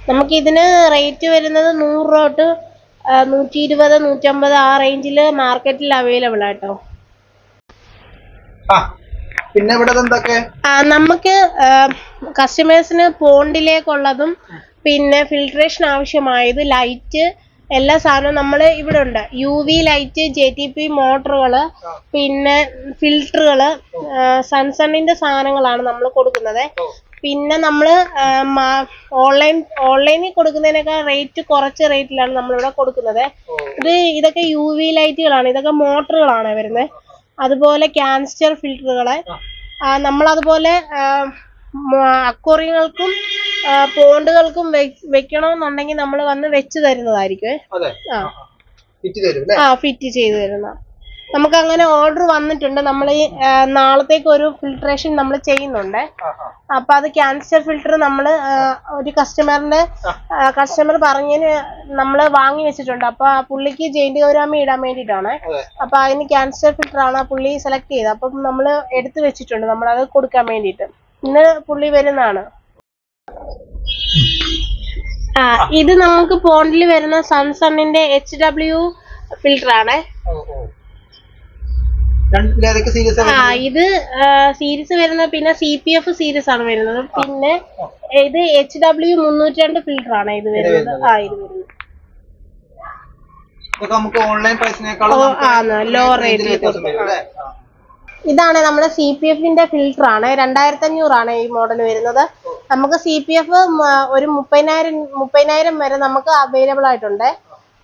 നമുക്ക് ഇതിന് റേറ്റ് വരുന്നത് 100 രൂപ തൊട്ട് 120, 150 ആ റേഞ്ചിൽ മാർക്കറ്റിൽ അവൈലബിൾ ആട്ടോ. പിന്നെ ഇവിടെ എന്തൊക്കെ നമുക്ക് കസ്റ്റമേഴ്സിന് പോണ്ടിലേക്കുള്ളതും പിന്നെ ഫിൽട്രേഷൻ ആവശ്യമായത്, ലൈറ്റ്, എല്ലാ സാധനവും നമ്മൾ ഇവിടെ ഉണ്ട്. UV ലൈറ്റ്, JTP മോട്ടറുകള്, പിന്നെ ഫിൽറ്ററുകള്, സൺസണിന്റെ സാധനങ്ങളാണ് നമ്മൾ കൊടുക്കുന്നത്. പിന്നെ നമ്മൾ ഓൺലൈനിൽ കൊടുക്കുന്നതിനേക്കാൾ റേറ്റ് കുറച്ച റേറ്റിലാണ് നമ്മളിവിടെ കൊടുക്കുന്നത്. ഇതൊക്കെ UV ലൈറ്റുകളാണ്. ഇതൊക്കെ മോട്ടറുകളാണ് വരുന്നത്. അതുപോലെ ക്യാൻസ്റ്റർ ഫിൽറ്ററുകള് നമ്മളതുപോലെ അക്വേറിയങ്ങൾക്കും പോണ്ടുകൾക്കും വെക്കണമെന്നുണ്ടെങ്കിൽ നമ്മൾ വന്ന് വെച്ച് തരുന്നതായിരിക്കും. ഫിറ്റ് ചെയ്ത് തരുന്ന. നമുക്ക് അങ്ങനെ ഓർഡർ വന്നിട്ടുണ്ട്. നമ്മൾ നാളത്തേക്ക് ഒരു ഫിൽട്രേഷൻ നമ്മൾ ചെയ്യുന്നുണ്ട്. അപ്പൊ അത് ക്യാൻസർ ഫിൽറ്റർ നമ്മൾ ഒരു കസ്റ്റമർ പറഞ്ഞതിന് നമ്മൾ വാങ്ങി വെച്ചിട്ടുണ്ട്. അപ്പൊ ആ പുള്ളിക്ക് ജെയിന്റ് ഗൗരാമി ഇടാൻ വേണ്ടിയിട്ടാണ്. അപ്പൊ അതിന് ക്യാൻസർ ഫിൽറ്റർ ആണ് ആ പുള്ളി സെലക്ട് ചെയ്തത്. അപ്പം നമ്മൾ എടുത്തു വെച്ചിട്ടുണ്ട്, നമ്മൾ അത് കൊടുക്കാൻ വേണ്ടിയിട്ട്. ഇന്ന് പുള്ളി വരുന്നതാണ്. ഇത് നമുക്ക് പോണ്ടിൽ വരുന്ന സൺസണിന്റെ HW ഫിൽറ്റർ ആണ്. ഇത് സീരീസ് വരുന്നത് പിന്നെ CPF സീരീസ് ആണ് വരുന്നത്. പിന്നെ ഇത് HW 302 ഫിൽറ്റർ ആണ് ഇത് വരുന്നത്. Low rate. ഇതാണ് നമ്മുടെ CPFന്റെ ഫിൽറ്റർ ആണ്. 2500 ആണ് ഈ മോഡൽ വരുന്നത്. നമുക്ക് CPF ഒരു 30,000 വരെ നമുക്ക് അവൈലബിൾ ആയിട്ടുണ്ട്.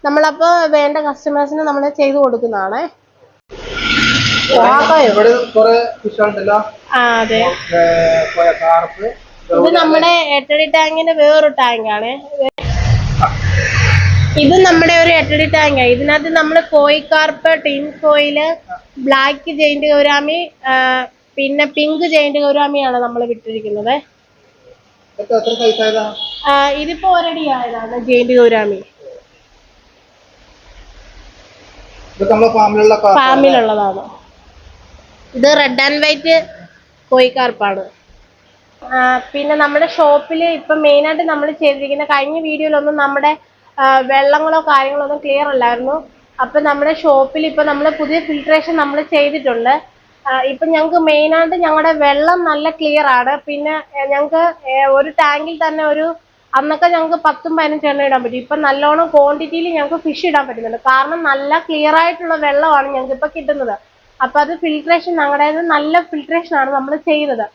നമ്മളപ്പോ വേണ്ട കസ്റ്റമേഴ്സിന് നമ്മൾ ചെയ്തു കൊടുക്കുന്നതാണ്. അതെ, ഇത് നമ്മുടെ 8 അടി ടാങ്കിന്റെ വേറൊരു ടാങ്കാണ്. ഇത് നമ്മുടെ ഒരു 8 അടി ടാങ്കാണ്. ഇതിനകത്ത് നമ്മൾ കോയി carp, tin foil, black giant gourami, പിന്നെ പിങ്ക് ജെയിന്റ് ഗൗരാമിയാണ് നമ്മൾ വിട്ടിരിക്കുന്നത്. ഇതിപ്പോ 1 അടി ആയതാണ് ജെയിന്റ് ഗൗരാമി. ഫാമിലുള്ളതാണ്. ഇത് റെഡ് ആൻഡ് വൈറ്റ് കോയിക്കാർപ്പാണ്. പിന്നെ നമ്മുടെ ഷോപ്പിൽ ഇപ്പൊ മെയിനായിട്ട് നമ്മൾ ചെയ്തിരിക്കുന്ന, കഴിഞ്ഞ വീഡിയോയിലൊന്നും നമ്മുടെ വെള്ളങ്ങളോ കാര്യങ്ങളോ ഒന്നും ക്ലിയർ അല്ലായിരുന്നു. അപ്പൊ നമ്മുടെ ഷോപ്പിൽ ഇപ്പൊ നമ്മൾ പുതിയ ഫിൽട്രേഷൻ നമ്മൾ ചെയ്തിട്ടുണ്ട്. ഇപ്പൊ ഞങ്ങൾക്ക് മെയിനായിട്ട് ഞങ്ങളുടെ വെള്ളം നല്ല ക്ലിയർ ആണ്. പിന്നെ ഞങ്ങൾക്ക് ഒരു ടാങ്കിൽ തന്നെ അന്നൊക്കെ ഞങ്ങൾക്ക് 10-15 എണ്ണം ഇടാൻ പറ്റും. ഇപ്പൊ നല്ലോണം ക്വാണ്ടിറ്റിയിൽ ഞങ്ങൾക്ക് ഫിഷ് ഇടാൻ പറ്റുന്നുണ്ട്. കാരണം നല്ല ക്ലിയർ ആയിട്ടുള്ള വെള്ളമാണ് ഞങ്ങൾക്ക് ഇപ്പൊ കിട്ടുന്നത്. അപ്പൊ അത് ഫിൽട്രേഷൻ, ഞങ്ങളുടെ നല്ല ഫിൽട്രേഷൻ ആണ് നമ്മൾ ചെയ്യുന്നത്.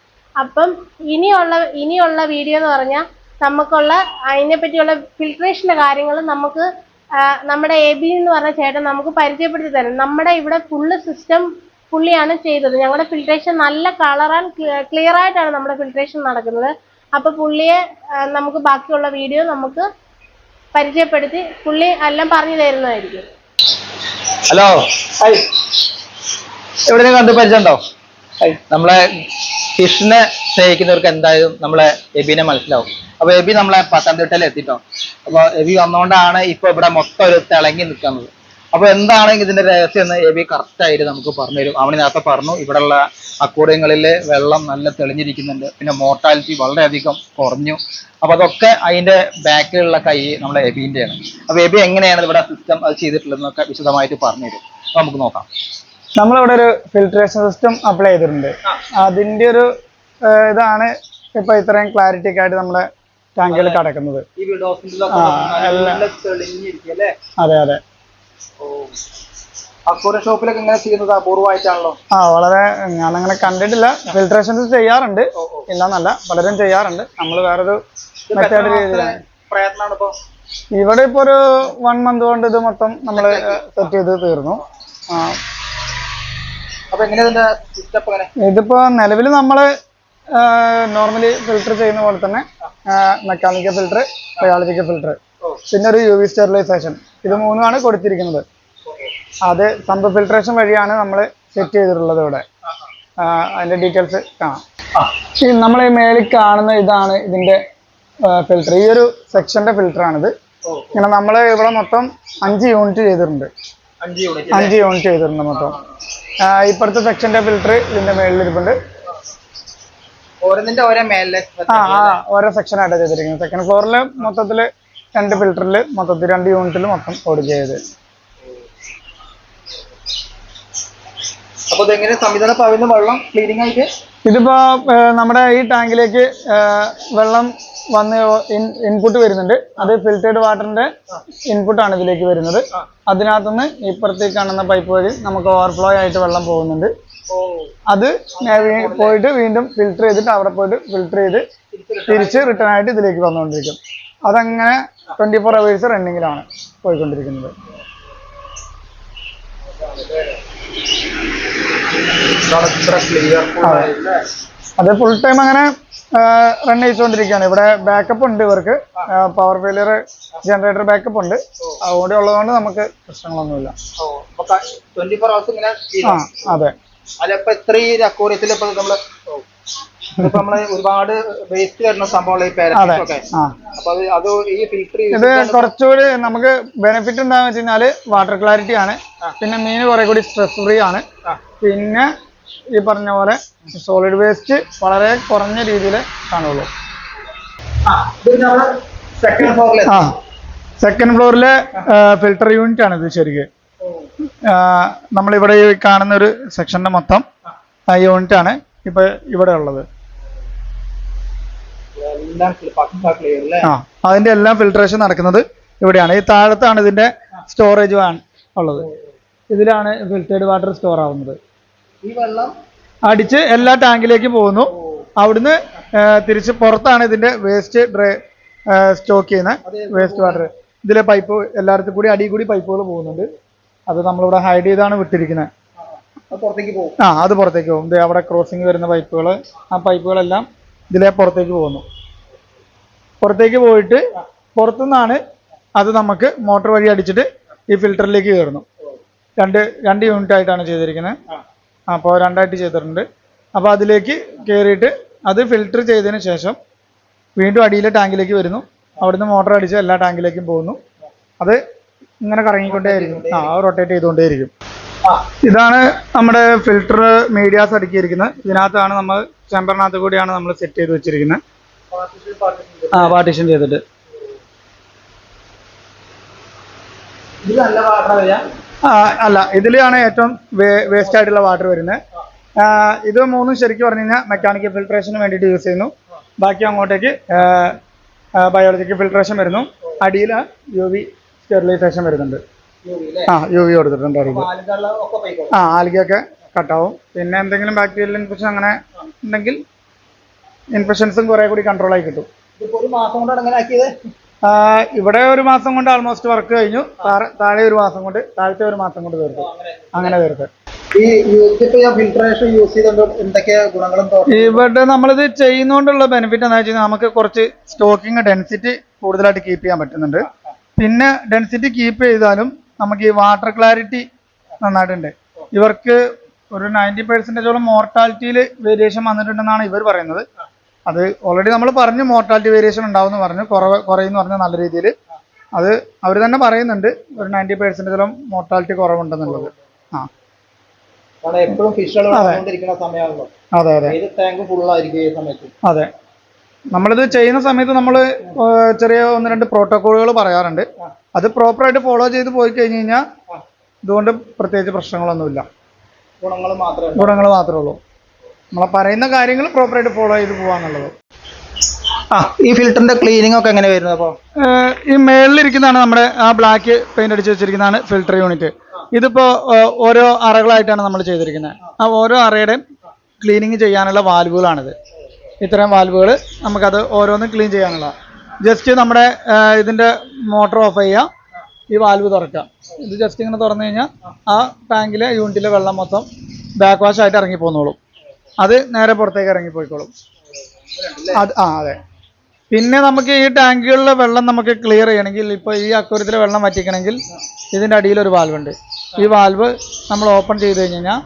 അപ്പം ഇനിയുള്ള വീഡിയോ എന്ന് പറഞ്ഞാൽ നമുക്കുള്ള അതിനെ പറ്റിയുള്ള ഫിൽട്രേഷന്റെ കാര്യങ്ങൾ നമുക്ക് നമ്മുടെ AB എന്ന് പറഞ്ഞ ചേട്ടൻ നമുക്ക് പരിചയപ്പെടുത്തി തരും. നമ്മുടെ ഇവിടെ ഫുള്ള് സിസ്റ്റം പുള്ളിയാണ് ചെയ്തത്. ഞങ്ങളുടെ ഫിൽട്രേഷൻ നല്ല കളർ ആൻഡ് ക്ലിയർ ആയിട്ടാണ് നമ്മുടെ ഫിൽട്രേഷൻ നടക്കുന്നത്. അപ്പൊ പുള്ളിയെ നമുക്ക് ബാക്കിയുള്ള വീഡിയോ നമുക്ക് പരിചയപ്പെടുത്തി പുള്ളി എല്ലാം പറഞ്ഞു തരുന്നതായിരിക്കും. ഹലോ, എവിടെ കണ്ട് പരിചയമുണ്ടോ? നമ്മളെ ഫിഷിനെ സ്നേഹിക്കുന്നവർക്ക് എന്തായാലും നമ്മളെ എബിനെ മനസ്സിലാവും. അപ്പൊ എബി നമ്മളെ പത്തനംതിട്ടയിൽ എത്തിട്ടോ. അപ്പൊ എബി വന്നോണ്ടാണ് ഇപ്പൊ ഇവിടെ മൊത്തം ഒരു തിളങ്ങി നിൽക്കുന്നത്. അപ്പൊ എന്താണ് ഇതിന്റെ രഹസ്യം എന്ന് എബി കറക്റ്റ് ആയിട്ട് നമുക്ക് പറഞ്ഞുതരും. അവന് നേരത്തെ പറഞ്ഞു ഇവിടെയുള്ള അക്വേറിയങ്ങളിലെ വെള്ളം നല്ല തെളിഞ്ഞിരിക്കുന്നുണ്ട്, പിന്നെ മോർട്ടാലിറ്റി വളരെയധികം കുറഞ്ഞു. അപ്പൊ അതൊക്കെ അതിന്റെ ബാക്കിലുള്ള കൈ നമ്മുടെ എബിന്റെയാണ്. അപ്പൊ എബി എങ്ങനെയാണ് ഇവിടെ സിസ്റ്റം അത് ചെയ്തിട്ടുള്ളതെന്നൊക്കെ വിശദമായിട്ട് പറഞ്ഞുതരും. അപ്പൊ നമുക്ക് നോക്കാം. നമ്മളിവിടെ ഒരു ഫിൽട്രേഷൻ സിസ്റ്റം അപ്ലൈ ചെയ്തിട്ടുണ്ട്. അതിന്റെ ഒരു ഇതാണ് ഇപ്പൊ ഇത്രയും ക്ലാരിറ്റി ഒക്കെ ആയിട്ട് നമ്മുടെ ടാങ്കിൽ കിടക്കുന്നത്. അതെ അതെ. അക്വേറിയം ഷോപ്പിലൊക്കെ ഇങ്ങനെ ചെയ്യുന്നത് അപൂർവമായിട്ടാണല്ലോ. വളരെ ഞാനങ്ങനെ കണ്ടിട്ടില്ല. ഫിൽട്രേഷൻ ചെയ്യാറുണ്ട്, ഇല്ലെന്നല്ല, പലരും ചെയ്യാറുണ്ട്. നമ്മൾ വേറൊരു മെത്തേഡ് രീതിയിലാണ് പ്രയത്നമാണ് ഇപ്പൊ. ഇവിടെ ഇപ്പൊ ഒരു 1 മന്ത് കൊണ്ട് ഇത് മൊത്തം നമ്മൾ സെറ്റ് ചെയ്ത് തീർന്നു. അപ്പൊ എങ്ങനെയാ സിസ്റ്റം? ഇതിപ്പോ നിലവിൽ നമ്മള് നോർമലി ഫിൽട്ടർ ചെയ്യുന്ന പോലെ തന്നെ മെക്കാനിക്കൽ ഫിൽട്ടർ, ബയോളജിക്കൽ ഫിൽട്ടർ, പിന്നെ ഒരു UV സ്റ്റെറിലൈസേഷൻ, ഇത് മൂന്നുമാണ് കൊടുത്തിരിക്കുന്നത്. അത് സമ്പ് ഫിൽട്രേഷൻ വഴിയാണ് നമ്മൾ സെറ്റ് ചെയ്തിട്ടുള്ളത്. ഇവിടെ അതിന്റെ ഡീറ്റെയിൽസ് കാണാം. നമ്മൾ ഈ മേളിൽ കാണുന്ന ഇതാണ് ഇതിന്റെ ഫിൽട്ടർ. ഈ ഒരു സെക്ഷന്റെ ഫിൽട്ടറാണിത്. ഇങ്ങനെ നമ്മൾ ഇവിടെ മൊത്തം 5 യൂണിറ്റ് ചെയ്തിട്ടുണ്ട്. 5 യൂണിറ്റ് ചെയ്തിട്ടുണ്ട് മൊത്തം. ഇപ്പുറത്തെ സെക്ഷന്റെ ഫിൽട്ടർ ഇതിന്റെ മേളിലിരിപ്പുണ്ട്. ഓരോ സെക്ഷനായിട്ട് ചെയ്തിരിക്കുന്നത്. സെക്കൻഡ് ഫ്ലോറിൽ മൊത്തത്തില് 2 ഫിൽറ്ററിൽ മൊത്തത്തിൽ 2 യൂണിറ്റിൽ മൊത്തം ഓടുക ചെയ്ത്. ഇതിപ്പോ നമ്മുടെ ഈ ടാങ്കിലേക്ക് വെള്ളം വന്ന് ഇൻപുട്ട് വരുന്നുണ്ട്. അത് ഫിൽറ്റേർഡ് വാട്ടറിന്റെ ഇൻപുട്ടാണ് ഇതിലേക്ക് വരുന്നത്. അതിനകത്തുനിന്ന് ഇപ്പുറത്തേക്ക് കാണുന്ന പൈപ്പ് വഴി നമുക്ക് ഓവർഫ്ലോ ആയിട്ട് വെള്ളം പോകുന്നുണ്ട്. അത് പോയിട്ട് വീണ്ടും ഫിൽറ്റർ ചെയ്തിട്ട് അവിടെ പോയിട്ട് ഫിൽറ്റർ ചെയ്ത് തിരിച്ച് റിട്ടേൺ ആയിട്ട് ഇതിലേക്ക് വന്നുകൊണ്ടിരിക്കും. അതങ്ങനെ 24 hours റണ്ണിങ്ങിലാണ് പോയിക്കൊണ്ടിരിക്കുന്നത്. അത് ഫുൾ ടൈം അങ്ങനെ റൺ ചെയ്തുകൊണ്ടിരിക്കുകയാണ്. ഇവിടെ ബാക്കപ്പ് ഉണ്ട് ഇവർക്ക്. പവർ ഫെയിലിയർ ജനറേറ്റർ ബാക്കപ്പ് ഉണ്ട്. അതുകൂടി ഉള്ളതുകൊണ്ട് നമുക്ക് പ്രശ്നങ്ങളൊന്നുമില്ല. അതെ. ഒരുപാട് വേസ്റ്റ് വരുന്ന സംഭവം ഇത് കുറച്ചുകൂടി നമുക്ക് ബെനിഫിറ്റ് എന്താന്ന് വെച്ച് കഴിഞ്ഞാല് വാട്ടർ ക്ലാരിറ്റി ആണ്. പിന്നെ മീൻ കുറെ കൂടി സ്ട്രെസ് ഫ്രീ ആണ്. പിന്നെ ഈ പറഞ്ഞ പോലെ സോളിഡ് വേസ്റ്റ് വളരെ കുറഞ്ഞ രീതിയിൽ കാണുള്ളൂ. സെക്കൻഡ് ഫ്ലോറിലെ ഫിൽട്ടർ യൂണിറ്റ് ആണ് ഇത്. ശരിക്കും നമ്മളിവിടെ കാണുന്ന ഒരു സെക്ഷന്റെ മൊത്തം യൂണിറ്റ് ആണ് ഇപ്പൊ ഇവിടെ ഉള്ളത്. അതിന്റെ എല്ലാം ഫിൽട്രേഷൻ നടക്കുന്നത് ഇവിടെയാണ്. ഈ താഴത്താണ് ഇതിന്റെ സ്റ്റോറേജ് ഉള്ളത്. ഇതിലാണ് ഫിൽറ്റേർഡ് വാട്ടർ സ്റ്റോർ ആവുന്നത്. ഈ വെള്ളം അടിച്ച് എല്ലാ ടാങ്കിലേക്ക് പോകുന്നു. അവിടുന്ന് തിരിച്ച് പുറത്താണ് ഇതിന്റെ വേസ്റ്റ് സ്റ്റോക്ക് ചെയ്യുന്ന വേസ്റ്റ് വാട്ടർ. ഇതിലെ പൈപ്പ് എല്ലായിടത്തും കൂടി അടിയിൽ കൂടി പൈപ്പുകൾ പോകുന്നുണ്ട്. അത് നമ്മളിവിടെ ഹൈഡ് ചെയ്താണ് വിട്ടിരിക്കുന്നത്. അത് പുറത്തേക്ക് പോകും. അവിടെ ക്രോസിങ് വരുന്ന പൈപ്പുകൾ, ആ പൈപ്പുകളെല്ലാം ഇതിലെ പുറത്തേക്ക് പോകുന്നു. പുറത്തേക്ക് പോയിട്ട് പുറത്തുനിന്നാണ് അത് നമുക്ക് മോട്ടോർ വഴി അടിച്ചിട്ട് ഈ ഫിൽറ്ററിലേക്ക് കയറുന്നു. രണ്ട് യൂണിറ്റ് ആയിട്ടാണ് ചെയ്തിരിക്കുന്നത്. അപ്പോൾ 2 ആയിട്ട് ചെയ്തിട്ടുണ്ട്. അപ്പോൾ അതിലേക്ക് കയറിയിട്ട് അത് ഫിൽറ്റർ ചെയ്തതിന് ശേഷം വീണ്ടും അടിയിലെ ടാങ്കിലേക്ക് വരുന്നു. അവിടുന്ന് മോട്ടോർ അടിച്ച് എല്ലാ ടാങ്കിലേക്കും പോകുന്നു. അത് ഇങ്ങനെ കറങ്ങിക്കൊണ്ടേയിരിക്കും. റൊട്ടേറ്റ് ചെയ്തുകൊണ്ടേയിരിക്കും. ഇതാണ് നമ്മുടെ ഫിൽറ്റർ മീഡിയാസ് അടുക്കിയിരിക്കുന്നത്. ഇതിനകത്താണ് നമ്മൾ ചേമ്പറിനകത്ത് കൂടിയാണ് നമ്മൾ സെറ്റ് ചെയ്ത് വെച്ചിരിക്കുന്നത്. പാർട്ടീഷൻ ചെയ്തിട്ട്. അല്ല, ഇതിലാണ് ഏറ്റവും വേസ്റ്റ് ആയിട്ടുള്ള വാട്ടർ വരുന്നത്. ഇത് മൂന്നും ശരിക്കും പറഞ്ഞു കഴിഞ്ഞാൽ മെക്കാനിക്കൽ ഫിൽട്രേഷന് വേണ്ടിയിട്ട് യൂസ് ചെയ്യുന്നു. ബാക്കി അങ്ങോട്ടേക്ക് ബയോളജിക്കൽ ഫിൽട്രേഷൻ വരുന്നു. അടിയിൽ UV സ്റ്റെറിലൈസേഷൻ വരുന്നുണ്ട്. UV കൊടുത്തിട്ടുണ്ടായിരിക്കും. ആൽഗയൊക്കെ കട്ടാവും. പിന്നെ എന്തെങ്കിലും ബാക്ടീരിയൽ ഇൻഫെക്ഷൻ അങ്ങനെ ഉണ്ടെങ്കിൽ ഇൻഫെക്ഷൻസും കുറെ കൂടി കൺട്രോൾ ആയി കിട്ടും. ഇവിടെ 1 മാസം കൊണ്ട് ആൾമോസ്റ്റ് വർക്ക് കഴിഞ്ഞു. താഴെ 1 മാസം കൊണ്ട്, താഴത്തെ 1 മാസം കൊണ്ട് തീർത്തു. അങ്ങനെ തീർത്ത്. ഇവിടെ നമ്മളിത് ചെയ്യുന്നോണ്ടുള്ള ബെനിഫിറ്റ് എന്താ വെച്ചാൽ നമുക്ക് കുറച്ച് സ്റ്റോക്കിംഗ് ഡെൻസിറ്റി കൂടുതലായിട്ട് കീപ്പ് ചെയ്യാൻ പറ്റുന്നുണ്ട്. പിന്നെ ഡെൻസിറ്റി കീപ്പ് ചെയ്താലും നമുക്ക് ഈ വാട്ടർ ക്ലാരിറ്റി നന്നായിട്ടുണ്ട്. ഇവർക്ക് ഒരു 90% മോർട്ടാലിറ്റിയിൽ വേരിയേഷൻ വന്നിട്ടുണ്ടെന്നാണ് ഇവർ പറയുന്നത്. അത് ഓൾറെഡി നമ്മൾ പറഞ്ഞു മോർട്ടാലിറ്റി വേരിയേഷൻ ഉണ്ടാവും എന്ന് പറഞ്ഞു, കുറയുമെന്ന് പറഞ്ഞു നല്ല രീതിയിൽ. അത് അവർ തന്നെ പറയുന്നുണ്ട് ഒരു 90% മോർട്ടാലിറ്റി കുറവുണ്ടെന്നുള്ളത്. കാരണം എപ്പോഴും ഫിഷുകൾ വന്നുകൊണ്ടിരിക്കുന്ന സമയമാണല്ലോ. അതെ അതെ ഏത് ടാങ്ക് ഫുള്ളായിരിക്കും ഈ സമയത്ത്. അതെ, നമ്മളിത് ചെയ്യുന്ന സമയത്ത് നമ്മൾ ചെറിയ 1-2 പ്രോട്ടോക്കോളുകൾ പറയാറുണ്ട്. അത് പ്രോപ്പറായിട്ട് ഫോളോ ചെയ്ത് പോയി കഴിഞ്ഞ് കഴിഞ്ഞാൽ ഇതുകൊണ്ട് പ്രത്യേകിച്ച് പ്രശ്നങ്ങളൊന്നുമില്ല. ഗുണങ്ങൾ മാത്രമേ ഉള്ളൂ. നമ്മളെ പറയുന്ന കാര്യങ്ങൾ പ്രോപ്പറായിട്ട് ഫോളോ ചെയ്ത് പോകാന്നുള്ളത്. ഈ ഫിൽറ്ററിന്റെ ക്ലീനിങ് ഒക്കെ എങ്ങനെ വരുന്നത്? അപ്പോൾ ഈ മേളിലിരിക്കുന്നതാണ് നമ്മുടെ ആ ബ്ലാക്ക് പെയിന്റ് അടിച്ച് വെച്ചിരിക്കുന്നതാണ് ഫിൽറ്റർ യൂണിറ്റ്. ഇതിപ്പോ ഓരോ അറകളായിട്ടാണ് നമ്മൾ ചെയ്തിരിക്കുന്നത്. ആ ഓരോ അറയുടെയും ക്ലീനിങ് ചെയ്യാനുള്ള വാൽവുകളാണിത്. ഇത്തരം വാൽവുകൾ നമുക്കത് ഓരോന്നും ക്ലീൻ ചെയ്യാനുള്ള. ജസ്റ്റ് നമ്മുടെ ഇതിന്റെ മോട്ടർ ഓഫ് ചെയ്യുക, ഈ വാൽവ് തുറക്കുക. ഇത് ജസ്റ്റ് ഇങ്ങനെ തുറന്നു കഴിഞ്ഞാൽ ആ ടാങ്കിലെ യൂണിറ്റിലെ വെള്ളം മൊത്തം ബാക്ക് വാഷ് ആയിട്ട് ഇറങ്ങി പോന്നോളും. അത് നേരെ പുറത്തേക്ക് ഇറങ്ങിപ്പോയിക്കോളും. അതെ. പിന്നെ നമുക്ക് ഈ ടാങ്കുകളിലെ വെള്ളം നമുക്ക് ക്ലിയർ ചെയ്യണമെങ്കിൽ, ഇപ്പോൾ ഈ അക്വേറിയത്തിലെ വെള്ളം വറ്റിക്കണമെങ്കിൽ ഇതിൻ്റെ അടിയിലൊരു വാൽവ് ഉണ്ട്. ഈ വാൽവ് നമ്മൾ ഓപ്പൺ ചെയ്ത് കഴിഞ്ഞ് കഴിഞ്ഞാൽ,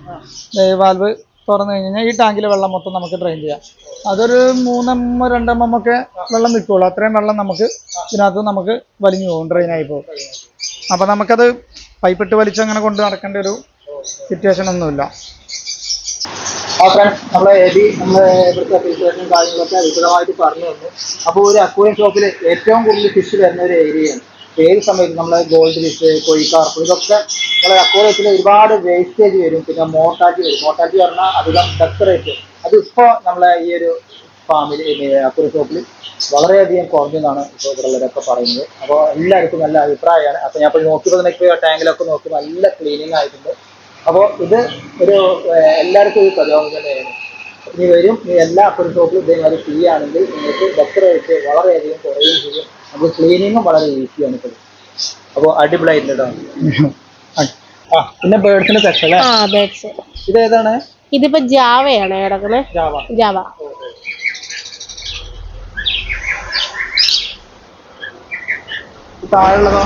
ഈ വാൽവ് തുറന്നു കഴിഞ്ഞ് കഴിഞ്ഞാൽ ഈ ടാങ്കിലെ വെള്ളം മൊത്തം നമുക്ക് ഡ്രെയിൻ ചെയ്യാം. അതൊരു 3 mm 2 mm ഒക്കെ വെള്ളം നിൽക്കുള്ളൂ. അത്രയും വെള്ളം നമുക്ക് ഇതിനകത്ത് നമുക്ക് വലിഞ്ഞു പോകും, ഡ്രെയിനായി പോകും. അപ്പോൾ നമുക്കത് പൈപ്പിട്ട് വലിച്ചങ്ങനെ കൊണ്ട് നടക്കേണ്ട ഒരു സിറ്റുവേഷൻ ഒന്നുമില്ല. ഫ്രണ്ട്സ്, നമ്മളെ ഇവിടുത്തെ ഫിൽറ്ററേഷനും കാര്യങ്ങളൊക്കെ വിശദമായിട്ട് പറഞ്ഞു തന്നു. അപ്പോൾ ഒരു അക്വേറിയം ഷോപ്പിൽ ഏറ്റവും കൂടുതൽ ഫിഷ് വരുന്ന ഒരു ഏരിയയാണ്. ഏത് സമയത്ത് നമ്മളെ ഗോൾഡ് ഫിഷ്, കൊഴിക്കാർപ്പ്, ഇതൊക്കെ നമ്മളെ അക്വേറിയത്തിൽ ഒരുപാട് വേസ്റ്റേജ് വരും. പിന്നെ മോർട്ടാലിറ്റി വരും. മോർട്ടാലിറ്റി പറഞ്ഞാൽ അധികം ഡെത്ത് റേറ്റ്, അതിപ്പോൾ നമ്മളെ ഈ ഒരു ഫാമിൽ അക്വേറിയം ഷോപ്പിൽ വളരെയധികം കുറഞ്ഞെന്നാണ് ഇപ്പോൾ ഇവിടെ ഉള്ളവരൊക്കെ പറയുന്നത്. അപ്പോൾ എല്ലാവർക്കും നല്ല അഭിപ്രായമാണ്. അപ്പോൾ ഞാൻ ഇപ്പോൾ നോക്കിയപ്പോൾ തന്നെ ടാങ്കിലൊക്കെ നോക്കി നല്ല ക്ലീനിങ് ആയിട്ടുണ്ട്. അപ്പോൾ ഇത് ഒരു എല്ലാവർക്കും ഒരു പ്രചോദനം തന്നെയാണ്. ഇനി വരും എല്ലാ അക്വേറിയം ഷോപ്പിലും ഇതേമാതിരി ചെയ്യുകയാണെങ്കിൽ നിങ്ങൾക്ക് ഡെത്ത് റേറ്റ് വളരെയധികം കുറയുകയും ചെയ്യും. നമുക്ക് ക്ലീനിങ്ങും വളരെ ഈസിയാണ് ഇപ്പോൾ. അപ്പോൾ അടിപൊളിയായിട്ടുണ്ട്. പിന്നെ ബേർഡ്സിന്റെ സെക്ഷൻ അല്ലേ? ഇത് ഏതാണ്? ഇതിപ്പോ ജാവയാണ് കിടക്കുന്നത്. ജാവ. താഴെയുള്ളതോ?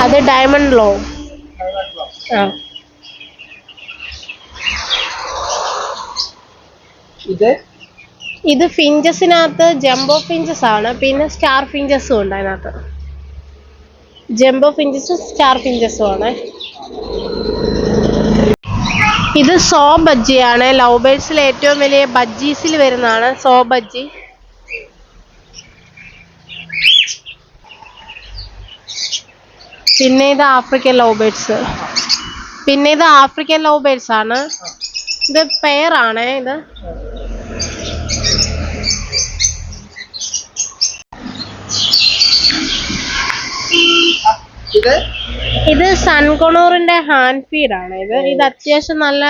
അത് ഡയമണ്ട് ലോ. ഇത് ഫിഞ്ചസിനകത്ത് ജംബോ ഫിഞ്ചസ് ആണ്. പിന്നെ സ്റ്റാർ ഫിഞ്ചസും ഉണ്ട് അതിനകത്ത്. ജംബോ ഫിഞ്ചസും സ്റ്റാർ ഫിഞ്ചസും ആണ്. ഇത് സോ ബജ്ജിയാണ്. ലവ് ബേർഡ്സിൽ ഏറ്റവും വലിയ ബജ്ജീസിൽ വരുന്നതാണ് സോ ബജ്ജി. പിന്നെ ഇത് ആഫ്രിക്കൻ ലവ് ബേർഡ്സ്. ആണ്. ഇത് പെയറാണ്. ഇത് സൺകൊണൂറിന്റെ ഹാൻഡ് ഫീഡാണ്. ഇത് അത്യാവശ്യം നല്ല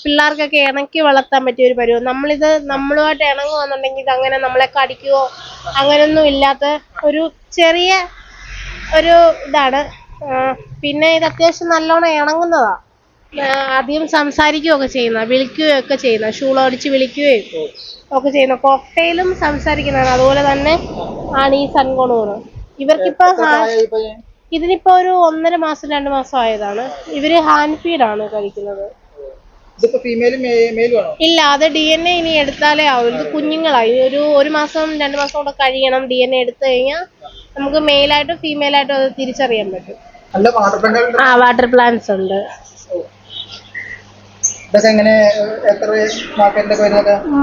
പിള്ളേർക്കൊക്കെ ഇണക്കി വളർത്താൻ പറ്റിയ ഒരു പരിപാടി. നമ്മളുമായിട്ട് ഇണങ്ങുവാന്നുണ്ടെങ്കിൽ ഇത് അങ്ങനെ നമ്മളെ കടിക്കുകയോ അങ്ങനെയൊന്നും ഇല്ലാത്ത ഒരു ചെറിയ ഒരു ഇതാണ്. പിന്നെ ഇത് അത്യാവശ്യം നല്ലോണം ഇണങ്ങുന്നതാ. അധികം സംസാരിക്കുകയൊക്കെ വിളിക്കുകയൊക്കെ ചെയ്യുന്ന, ഷൂളടിച്ച് വിളിക്കുകയും ഒക്കെ ചെയ്യുന്ന. കോക്ടെയിലും സംസാരിക്കുന്നതാണ്. അതുപോലെ തന്നെ ആണ് ഈ സൺകൊണൂർ. ഇവർക്കിപ്പോ ഇതിനിപ്പോ ഒരു 1.5 മാസം 2 മാസം ആയതാണ്. ഇവര് ഹാൻഡ് ഫീഡാണ് കഴിക്കുന്നത്. ഇല്ല, അത് DNA ഇനി എടുത്താലേ ആവും. ഇത് കുഞ്ഞുങ്ങളായി. ഒരു മാസം 2 മാസം കൂടെ കഴിയണം. DNA എടുത്തു കഴിഞ്ഞാൽ നമുക്ക് മെയിലായിട്ടും ഫീമെയിലായിട്ടും അത് തിരിച്ചറിയാൻ പറ്റും. വാട്ടർ പ്ലാന്റ്സ് ഉണ്ട്.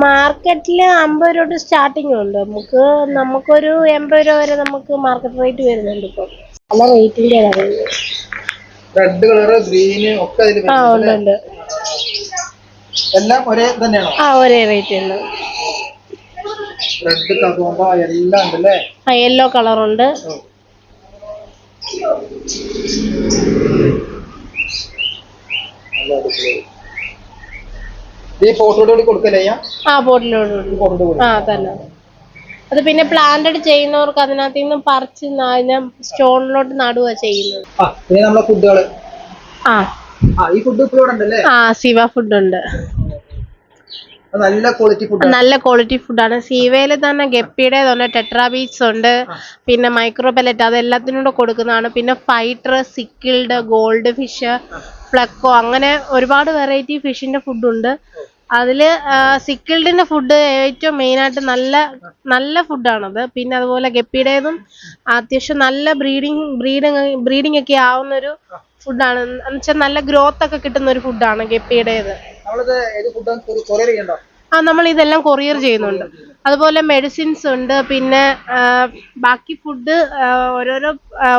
മാർക്കറ്റില് 50 രൂപ തൊട്ട് സ്റ്റാർട്ടിങ് ഉണ്ട്. നമുക്കൊരു 80 രൂപ വരെ നമുക്ക് മാർക്കറ്റ് റേറ്റ് വരുന്നുണ്ട്. ഇപ്പൊ നല്ല റേറ്റിന്റെ റെഡ് കളർ, ഗ്രീൻ ഒക്കെ ഉണ്ട്. എല്ലാം ഒരേ തന്നെയാണോ? ഒരേ റേറ്റ് ഉണ്ട്. റെഡ് കസോമ്പ എല്ലാം ഉണ്ടല്ലേ? യെല്ലോ കളർ ഉണ്ട്. പോട്ടിലോട് കൊടുക്കല്ലേ? പോട്ടിലോട് തന്നെ. അത് പിന്നെ പ്ലാന്റഡ് ചെയ്യുന്നവർക്ക് അതിനകത്ത് നിന്ന് പറിച്ച് സ്റ്റോണിലോട്ട് നടുക ചെയ്യുന്നത്. സിവ ഫുഡ് ഉണ്ട്. നല്ല ക്വാളിറ്റി ഫുഡാണ്. സീവയില് തന്നെ ഗപ്പിയുടേതുണ്ട്, ടെട്രാ ബീറ്റ്സ് ഉണ്ട്, പിന്നെ മൈക്രോ പെല്ലറ്റ്, അതെല്ലാത്തിനൂടെ കൊടുക്കുന്നതാണ്. പിന്നെ ഫൈറ്റർ, സിക്കിൾഡ്, ഗോൾഡ് ഫിഷ്, ഫ്ലക്കോ, അങ്ങനെ ഒരുപാട് വെറൈറ്റി ഫിഷിന്റെ ഫുഡുണ്ട്. അതില് സിക്കിൾഡിന്റെ ഫുഡ് ഏറ്റവും മെയിൻ ആയിട്ട് നല്ല ഫുഡാണത്. പിന്നെ അതുപോലെ ഗപ്പിയുടേതും അത്യാവശ്യം നല്ല ബ്രീഡിംഗ് ഒക്കെ ആവുന്ന ഒരു ഫുഡാണ്. എന്നുവെച്ചാൽ നല്ല ഗ്രോത്ത് ഒക്കെ കിട്ടുന്ന ഒരു ഫുഡാണ് ഗപ്പിയുടേത്. നമ്മൾ ഇതെല്ലാം കൊറിയർ ചെയ്യുന്നുണ്ട്. അതുപോലെ മെഡിസിൻസ് ഉണ്ട്. പിന്നെ ബാക്കി ഫുഡ്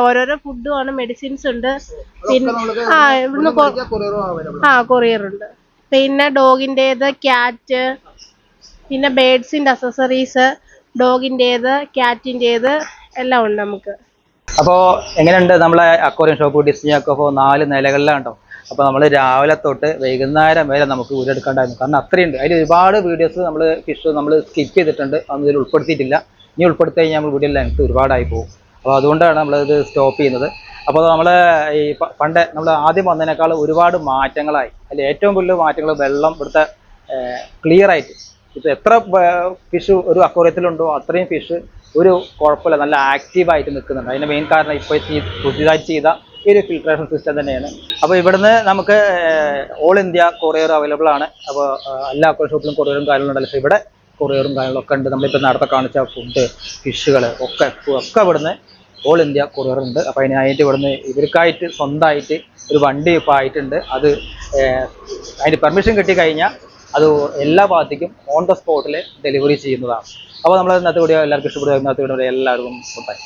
ഓരോരോ ഫുഡുമാണ്. മെഡിസിൻസ് ഉണ്ട്. പിന്നെ ഇവിടുന്ന് കൊറിയർ ഉണ്ട്. പിന്നെ ഡോഗിൻ്റെത്, ക്യാറ്റ്, പിന്നെ ബേഡ്സിന്റെ അക്സസറീസ്, ഡോഗിൻ്റെത്, ക്യാറ്റിൻ്റെത് എല്ലാം ഉണ്ട് നമുക്ക്. അപ്പോൾ എങ്ങനെയുണ്ട് നമ്മളെ അക്വേറിയം ഷോപ്പ് ഡിസ്നി അക്വോ 4 നിലകളിലാണ്ടോ. അപ്പോൾ നമ്മൾ രാവിലെ തൊട്ട് വൈകുന്നേരം വരെ നമുക്ക് ഊരെടുക്കേണ്ടായിരുന്നു. കാരണം അത്രയുണ്ട്. അതിൽ ഒരുപാട് വീഡിയോസ് നമ്മൾ ഫിഷ് നമ്മൾ സ്കിപ്പ് ചെയ്തിട്ടുണ്ട്. അതൊന്നും ഇതിൽ ഉൾപ്പെടുത്തിയിട്ടില്ല. ഇനി ഉൾപ്പെടുത്തി കഴിഞ്ഞാൽ നമ്മൾ വീഡിയോ ലെങ്ത് ഒരുപാടായി പോകും. അപ്പോൾ അതുകൊണ്ടാണ് നമ്മളിത് സ്റ്റോപ്പ് ചെയ്യുന്നത്. അപ്പോൾ നമ്മൾ ഈ പണ്ട് നമ്മൾ ആദ്യം വന്നതിനേക്കാൾ ഒരുപാട് മാറ്റങ്ങളായി. അതിൽ ഏറ്റവും വലിയ മാറ്റങ്ങൾ വെള്ളം ഇവിടുത്തെ ക്ലിയർ ആയിട്ട് ഇപ്പോൾ എത്ര ഫിഷ് ഒരു അക്വേറിയത്തിലുണ്ടോ അത്രയും ഫിഷ് ഒരു കുഴപ്പമില്ല, നല്ല ആക്റ്റീവായിട്ട് നിൽക്കുന്നുണ്ട്. അതിൻ്റെ മെയിൻ കാരണം ഇപ്പോൾ പുതിയതായി ചെയ്ത ഈ ഒരു ഫിൽട്രേഷൻ സിസ്റ്റം തന്നെയാണ്. അപ്പോൾ ഇവിടുന്ന് നമുക്ക് ഓൾ ഇന്ത്യ കൊറിയർ അവൈലബിൾ ആണ്. അപ്പോൾ എല്ലാ അക്വേറിയം ഷോപ്പിലും കൊറിയറും കാര്യങ്ങളും ഉണ്ടല്ലോ. പക്ഷേ ഇവിടെ കൊറിയറും കാര്യങ്ങളൊക്കെ ഉണ്ട്. നമ്മളിപ്പോൾ നേരത്തെ കാണിച്ച ഫുഡ്, ഫിഷുകൾ ഒക്കെ ഇവിടുന്ന് ഓൾ ഇന്ത്യ കൊറിയർ ഉണ്ട്. അപ്പോൾ അതിനായിട്ട് ഇവിടുന്ന് ഇവർക്കായിട്ട് സ്വന്തമായിട്ട് ഒരു വണ്ടി ഇപ്പോൾ ആയിട്ടുണ്ട്. അത് അതിൻ്റെ പെർമിഷൻ കിട്ടിക്കഴിഞ്ഞാൽ അത് എല്ലാ ഭാഗത്തേക്കും ഓൺ ദ സ്പോട്ടിൽ ഡെലിവറി ചെയ്യുന്നതാണ്. അപ്പോൾ നമ്മൾ ഇന്നത്തെ വീഡിയോ എല്ലാവർക്കും ഇഷ്ടപ്പെടുക. ഇന്നത്തെ വീഡിയോ എല്ലാവർക്കും ഉണ്ടായി.